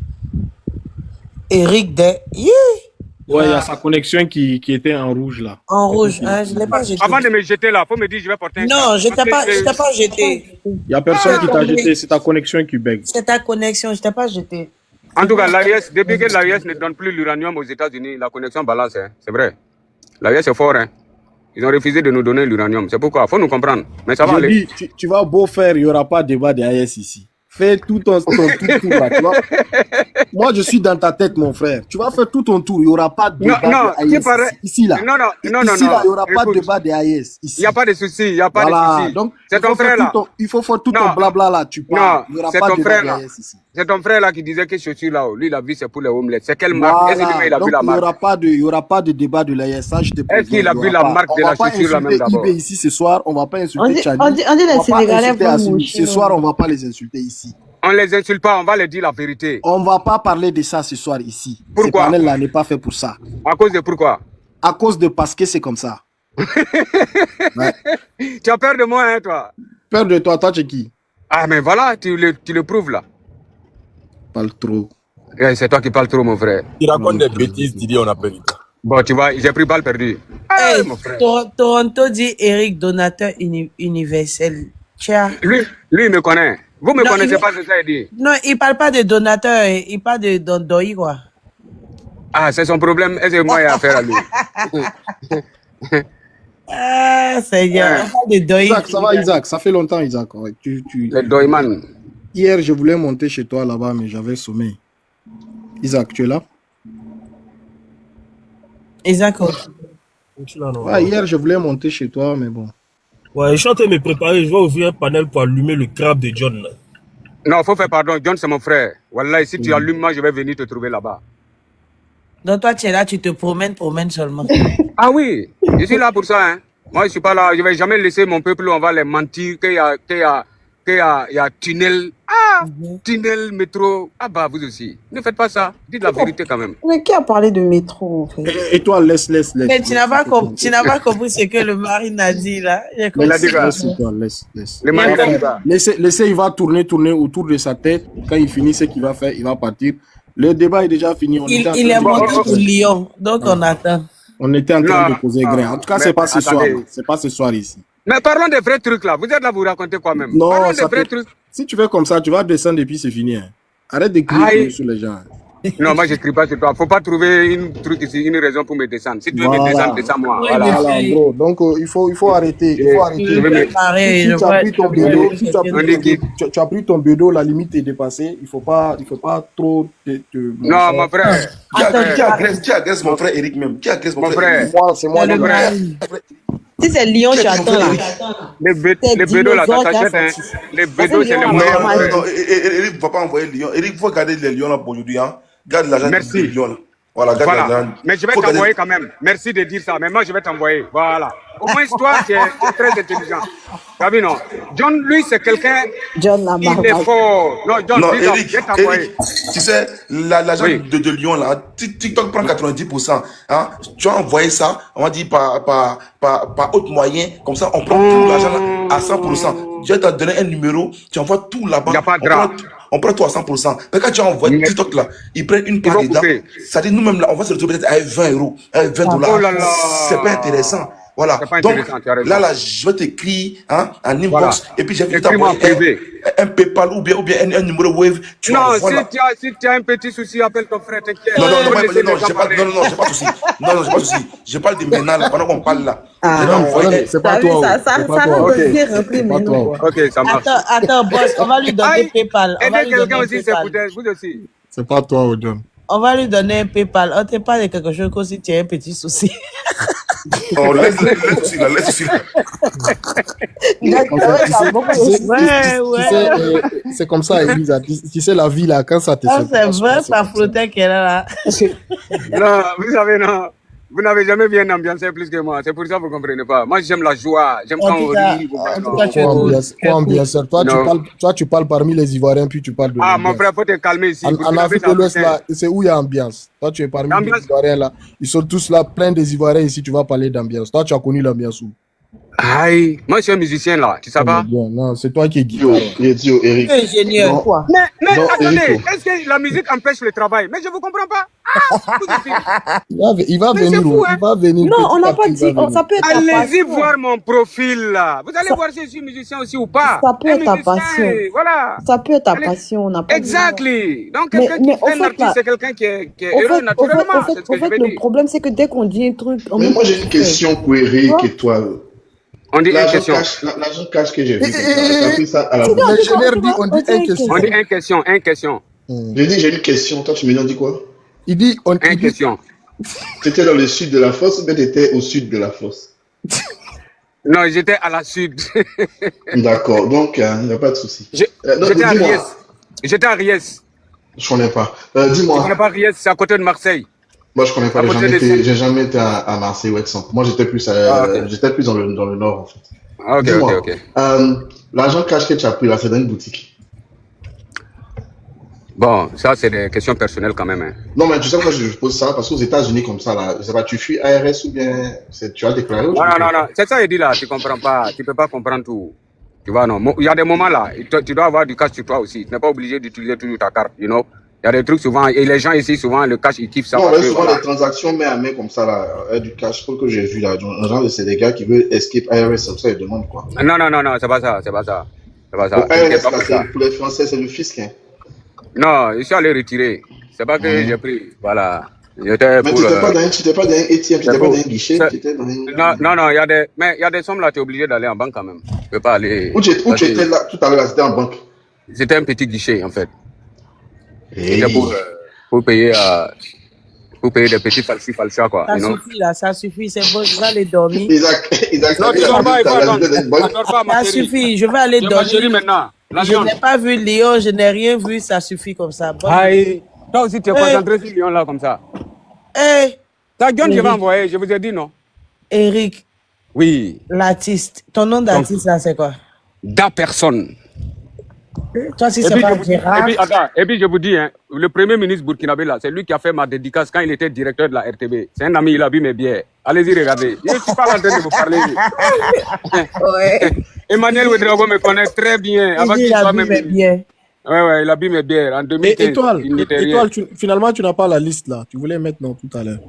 Eric Day. Yeah. Ouais, il y a sa connexion qui était en rouge là. En rouge, hein, je ne l'ai pas jeté. Avant de me jeter là, faut me dire je vais porter un... Non, je ne t'ai pas jeté. Il n'y a personne qui t'a jeté, c'est ta connexion qui bug. C'est ta connexion, je ne t'ai pas jeté. En tout cas, l'AIS, depuis que l'AIS ne donne plus l'uranium aux États-Unis, la connexion balance, hein, c'est vrai. L'AIS est fort, hein. Ils ont refusé de nous donner l'uranium. C'est pourquoi, il faut nous comprendre. Mais ça va aller. Tu vas beau faire, il n'y aura pas de débat d'AIS ici. Fais tout ton tour là, tu vois. Moi, je suis dans ta tête, mon frère. Tu vas faire tout ton tour, il n'y aura pas de débat d'AIS ici, là. Non, il n'y aura pas de débat d'AIS ici. Il n'y a pas de souci, il n'y a pas de souci. Donc, c'est ton frère là. Il faut faire tout ton blabla là, tu parles. Il n'y aura pas de débat d'AIS ici. C'est ton frère là qui disait que chaussures là, lui, la vie c'est pour les homeless. C'est quelle marque? Est-ce qu'il a vu la marque? Il n'y aura pas de débat de l'AIS. Est-ce qu'il a vu la marque de la chaussure là même d'abord? Ici ce soir, on ne va pas insulter Chani. On dit les Sénégalais vont ce soir, on ne va pas les insulter ici. On ne les insulte pas, on va leur dire la vérité. On ne va pas parler de ça ce soir ici. Pourquoi? Ce panel-là n'est pas fait pour ça. À cause de pourquoi? À cause de parce que c'est comme ça. Ouais. Tu as peur de moi, hein, toi? Peur de toi, tu es qui? Ah, mais voilà, tu le prouves là. Parle trop. C'est toi qui parles trop, mon frère. Tu racontes des bêtises, Didier, on appelle. Bon, tu vois, j'ai pris balle perdue. Hey, mon frère. Toronto dit Eric, donateur universel. Tiens. Lui, il me connaît. Vous ne me connaissez pas, c'est ça, il dit. Non, il ne parle pas de donateur, il parle de Dondoi, quoi. Ah, c'est son problème. Est-ce que moi, il y a affaire à lui? Ah, Seigneur. Isaac, ça va, Isaac? Ça fait longtemps, Isaac. Ouais. Le Doyman. Hier, je voulais monter chez toi là-bas, mais j'avais sommeil. Isaac, tu es là? Isaac, ouais, hier, je voulais monter chez toi, mais bon. Ouais, je suis en train de me préparer. Je vais ouvrir un panel pour allumer le crabe de John. Là. Non, il faut faire pardon. John, c'est mon frère. Wallah, si tu allumes, moi, je vais venir te trouver là-bas. Donc, toi, tu es là, tu te promènes seulement. Ah oui, je suis là pour ça. Hein. Moi, je ne suis pas là. Je ne vais jamais laisser mon peuple, on va les mentir, qu'il y a tunnel. Ah, tunnel, métro. Ah bah, vous aussi. Ne faites pas ça. Dites la vérité quand même. Mais qui a parlé de métro, en fait? Et toi, laisse. Mais tu n'as pas compris ce que le mari a dit, là. Laisse. Le mari a dit quoi? Laissez, il va tourner autour de sa tête. Quand il finit ce qu'il va faire, il va partir. Le débat est déjà fini. Il est monté pour Lyon, donc on attend. On était en train de poser grain. En tout cas, c'est pas ce soir. C'est pas ce soir ici. Mais parlons des vrais trucs là. Vous êtes là, vous racontez quoi même? Non, parlons des vrais trucs. Si tu fais comme ça, tu vas descendre et puis c'est fini. Hein. Arrête de crier sur les gens. Non, moi, je crie pas sur toi. Faut pas trouver une raison pour me descendre. Si tu veux me descendre, descends-moi. Oui, Voilà. voilà, bro. Donc, il faut arrêter. Il faut arrêter. Si tu as pris ton bédo, tu as pris ton bédo, la limite est dépassée. Il faut pas trop Non, mon frère. Qui agresse mon frère Eric même? Qui agresse mon frère? C'est moi. Le frère. Si c'est Lyon, tu attends là. Les bédos là, ça s'achète. Hein. Les bédos, c'est le meilleur. Non, Eric ne va pas envoyer Lyon. Eric, il faut garder les Lions là pour aujourd'hui. Hein. Garde l'argent des Lions là. Voilà, garde l'argent. Mais je vais t'envoyer quand même. Merci de dire ça. Mais moi, je vais t'envoyer. Voilà. Au moins, toi, tu es très intelligent. T'as vu, non? John, lui, c'est quelqu'un. John Lamar. Il est fort. Non, John, non, dis Eric, je vais t'envoyer. Tu sais, l'agent de Lyon là, TikTok prend 90%. Hein? Tu as envoyé ça, on va dire par autre moyen, comme ça, on prend tout l'argent là à 100%. Je vais te donner un numéro, tu envoies tout là-bas. Il n'y a pas de drap. On prend tout à 100%. Mais quand tu as envoyé TikTok là, ils prennent une part dedans. Ça dit nous-mêmes là, on va se retrouver peut-être avec 20 €, avec 20 $. Oh là là. C'est pas intéressant. Voilà. Donc, là, je vais t'écrire hein, en inbox. Voilà. Et puis, j'ai vu t'envoyer un PayPal ou bien un numéro Wave. Non, si tu as un petit souci, appelle ton frère, t'inquiète. Non, j'ai pas de souci. Non, j'ai pas de souci. Je parle de maintenant, là, pendant qu'on parle là. C'est pas toi. Ça Ok, ça marche. Attends, boss, on va lui donner PayPal. Aidez quelqu'un aussi, c'est peut-être vous aussi. C'est pas toi, Odon. On va lui donner un PayPal. On te parle de quelque chose comme si tu as un petit souci. Oh, laisse aussi là. C'est comme ça, Elisa. Tu sais, la vie là, quand ça te fait. C'est vrai, ça flottait qu'elle est là. Non, vous savez, non. Vous n'avez jamais bien ambiancé plus que moi. C'est pour ça que vous ne comprenez pas. Moi, j'aime la joie. J'aime quand on rit. Quoi ambianceur? Toi, tu parles parmi les Ivoiriens, puis tu parles de mon frère, faut te calmer ici. En Afrique de l'Ouest, là, c'est où il y a ambiance. Toi, tu es parmi les Ivoiriens, là. Ils sont tous là, plein des Ivoiriens ici. Tu vas parler d'ambiance. Toi, tu as connu l'ambiance où? Aïe, moi je suis un musicien là, tu sais pas? Non, c'est toi qui es Guillaume. Eric. Ingénieur. Mais attendez, est-ce que la musique empêche le travail? Mais je vous comprends pas. Il va venir. Il va venir. Non, on n'a pas dit. Ça peut être allez-y voir mon profil là. Vous allez voir si je suis musicien aussi ou pas. Ça peut être ta passion. Voilà. Ça peut être ta passion. Exactly. Donc quelqu'un qui fait un artiste, c'est quelqu'un qui est heureux naturellement. En fait, le problème c'est que dès qu'on dit un truc. Mais moi j'ai une question pour Eric et toi. On dit une question. L'agent cash que j'ai vu, ça a pris ça à la bouche. On dit une question. On dit une question. J'ai dit j'ai une question. Toi, tu me dis quoi? Il dit une question. T'étais dans le sud de la fosse ou bien t'étais au sud de la fosse? Non, j'étais à la sud. D'accord, donc il n'y a pas de souci. J'étais à Ries. J'étais à Ries. Je connais pas. Dis-moi. Je connais pas Ries, c'est à côté de Marseille. Moi, je connais pas. J'ai jamais été à Marseille ou Aix-en. Moi, j'étais plus dans le nord, en fait. Ok. L'argent cash que tu as pris là, c'est dans une boutique. Bon, ça, c'est des questions personnelles quand même. Hein. Non, mais tu sais pourquoi je pose ça? Parce qu'aux États-Unis, comme ça, là, je sais pas, tu fuis ARS ou bien tu as déclaré? Non. C'est ça, il dit là, tu comprends pas. Tu peux pas comprendre tout. Tu vois, non. Il y a des moments là, tu dois avoir du cash sur toi aussi. Tu n'es pas obligé d'utiliser toujours ta carte, you know. Il y a des trucs souvent, et les gens ici, souvent, le cash, ils kiffent ça. Non, mais souvent, les transactions main à main comme ça, là, du cash, ce que j'ai vu là, genre, c'est des gars qui veulent escape IRS, comme ça, ils demandent quoi. Non, c'est pas ça. Pour les Français, c'est le fisc, hein. Non, je suis allé retirer. C'est pas que j'ai pris, voilà. Mais tu n'étais pas dans un ATM, tu n'étais pas dans un guichet, tu étais dans un... Non, il y a des sommes là, tu es obligé d'aller en banque quand même. Tu peux pas aller... Où tu étais là, tout à l'heure, c'était en banque? C'était un petit guichet, en fait. C'était pour payer des petits falchas, quoi. Ça suffit, c'est bon, je vais aller dormir. Exact. Non, tu dors pas, ça suffit, je vais aller dormir. Maintenant. Je n'ai pas vu Lyon, je n'ai rien vu, ça suffit comme ça. Bon. Aïe. Toi aussi, tu es concentré sur Lyon, là, comme ça. Ta gueule, je vais envoyer, je vous ai dit, non? Eric. Oui. L'artiste. Ton nom d'artiste, là, c'est quoi? Da personne. Toi, si c'est pas Gérard. Et puis, je vous dis, hein, le premier ministre burkinabé, là, c'est lui qui a fait ma dédicace quand il était directeur de la RTB. C'est un ami, il a bu mes bières. Allez-y, regardez. Je ne suis pas en train de vous parler. Ouais. Emmanuel Ouedraogo me connaît très bien. Il a bu mes bières. Ouais, il a bu mes bières. En 2015. Étoile, finalement, tu n'as pas la liste, là. Tu voulais mettre non tout à l'heure.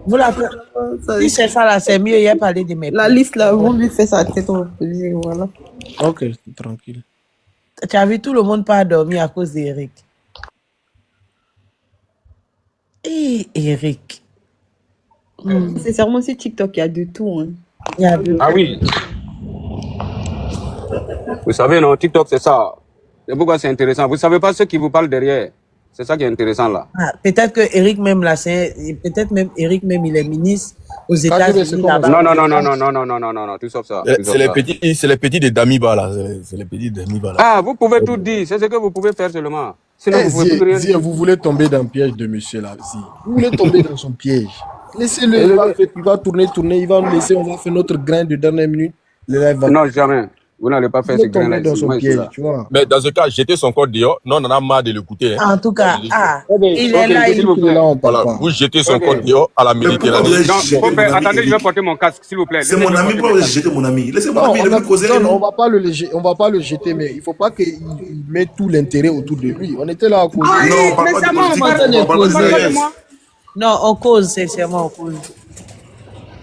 Vous la faites. Si c'est ça, là, c'est mieux. Il a parlé de mes bières. La liste, là, vous lui faites sa tête. Voilà. Ok, tranquille. Tu as vu, tout le monde pas dormir à cause d'Eric. Et Eric. C'est sûrement sur TikTok, il y a de tout. Hein. Il y a de... Ah oui. Vous savez, non, TikTok, c'est ça. C'est pourquoi c'est intéressant. Vous ne savez pas ce qui vous parle derrière. C'est ça qui est intéressant là. Ah, peut-être que Eric même là, peut-être même Eric même il est ministre aux États-Unis là-bas. Non, tout sauf ça. C'est les petits de Damiba là. C'est les petits de Damiba là. Ah, vous pouvez tout dire. C'est ce que vous pouvez faire seulement. Sinon, vous pouvez plus rien dire. Vous voulez tomber dans le piège de monsieur là. Vous voulez tomber dans son piège. Laissez-le. Il va tourner. Il va nous laisser. On va faire notre grain de dernière minute. Non, jamais. Vous n'allez pas faire ce grain-là. Mais dans ce cas, jetez son corps dehors. Non, on en a marre de l'écouter. En tout cas, il est là. Voilà, vous jetez son corps dehors à la Méditerranée. Attendez, je vais porter mon casque, s'il vous plaît. C'est mon ami, pourquoi vous jetez mon ami? Laissez mon ami, il va causer. On va pas le jeter, mais il ne faut pas qu'il mette tout l'intérêt autour de lui. On était là à causer. Non, on parle pas de politique. Non, on cause, sincèrement, on cause.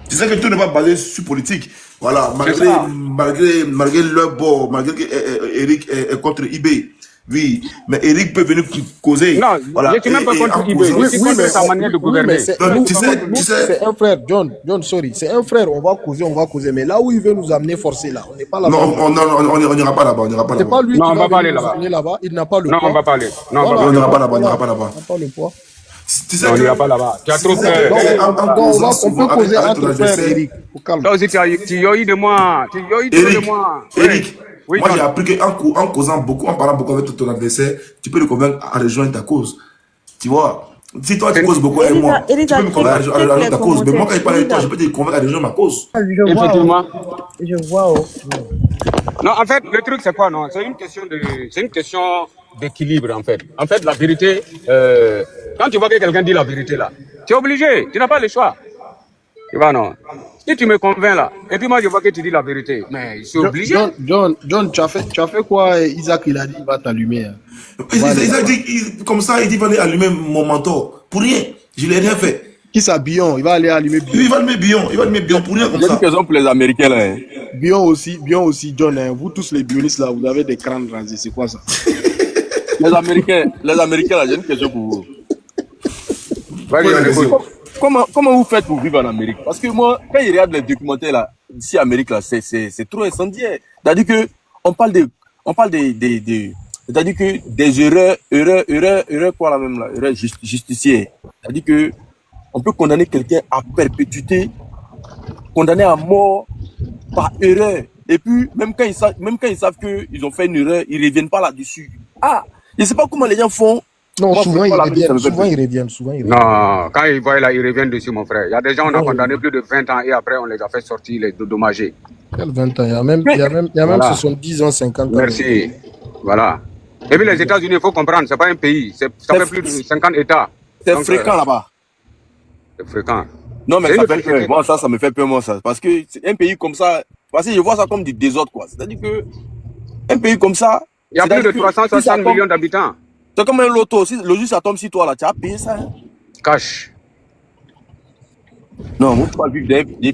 Tu sais que tout n'est pas basé sur politique. Voilà, malgré leur bord, malgré que Eric est contre eBay. Oui, mais Eric peut venir causer. Non, voilà, je suis même pas contre eBay. Je suis contre sa manière de gouverner. C'est un frère, John, sorry. C'est un frère, on va causer. Mais là où il veut nous amener forcer, là, on n'est pas là-bas. Non, on n'ira pas là-bas. C'est pas lui qui va pas aller là-bas. Il n'a pas le poids. Non, on va pas aller. On n'ira pas là-bas. Il n'a pas le poids. On n'ira pas là-bas. Tu as trop peur. On peut causer entre frères, Eric. Toi aussi, tu yoïs de moi. Eric, moi j'ai appris qu'en causant beaucoup, en parlant beaucoup avec ton adversaire, tu peux le convaincre à rejoindre ta cause. Tu vois, si toi tu causes beaucoup avec moi, tu peux me convaincre à rejoindre ta cause. Mais moi quand il parle avec toi, je peux te convaincre à rejoindre ma cause. Effectivement. Je vois. Non, en fait, le truc c'est quoi, non? C'est une question d'équilibre, en fait. En fait, la vérité, quand tu vois que quelqu'un dit la vérité là, tu es obligé, tu n'as pas le choix. Tu vois, non? Si tu me convaincs là, et puis moi je vois que tu dis la vérité, mais je suis obligé. John, tu as fait quoi? Isaac, il a dit, il va t'allumer. Isaac dit, comme ça, il dit, il va aller allumer mon mentor. Pour rien, je l'ai rien fait. Qui ça, Bion? Il va aller allumer Bion. Il va allumer Bion pour rien comme ça. Il y a une question pour les Américains là. Hein. Bion aussi, John. Hein. Vous tous les bionistes là, vous avez des crânes rasés. C'est quoi ça? Les Américains là, j'ai une question pour vous. Comment vous faites pour vivre en Amérique? Parce que moi, quand je regarde les documentaires là, ici en Amérique là, c'est trop incendiaire. C'est-à-dire que on parle c'est-à-dire que des erreurs quoi la même là, erreurs justicières. C'est-à-dire que on peut condamner quelqu'un à perpétuité, condamner à mort par erreur. Et puis même quand ils savent qu'ils ont fait une erreur, ils reviennent pas là-dessus. Ah, je sais pas comment les gens font. Non, souvent ils reviennent. Non, quand ils voient là, ils reviennent dessus, mon frère. Il y a des gens, on a condamné plus de 20 ans et après, on les a fait sortir, les dédommager. Quel 20 ans? Il y a même voilà. 70 ans, 50 ans. Merci. Voilà. Et puis les États-Unis, il faut comprendre, c'est pas un pays. Ça fait plus de 50 États. C'est fréquent là-bas. C'est fréquent. Non, mais ça fait peur. Moi, ça me fait peur, moi, ça. Parce que c'est un pays comme ça, parce que je vois ça comme du désordre, quoi. C'est-à-dire que un pays comme ça. Il y a plus de 360 millions d'habitants. C'est comme un loto. Si le jour ça tombe sur toi, là, tu as payé ça. Hein? Cash. Non, moi, je ne peux pas vivre des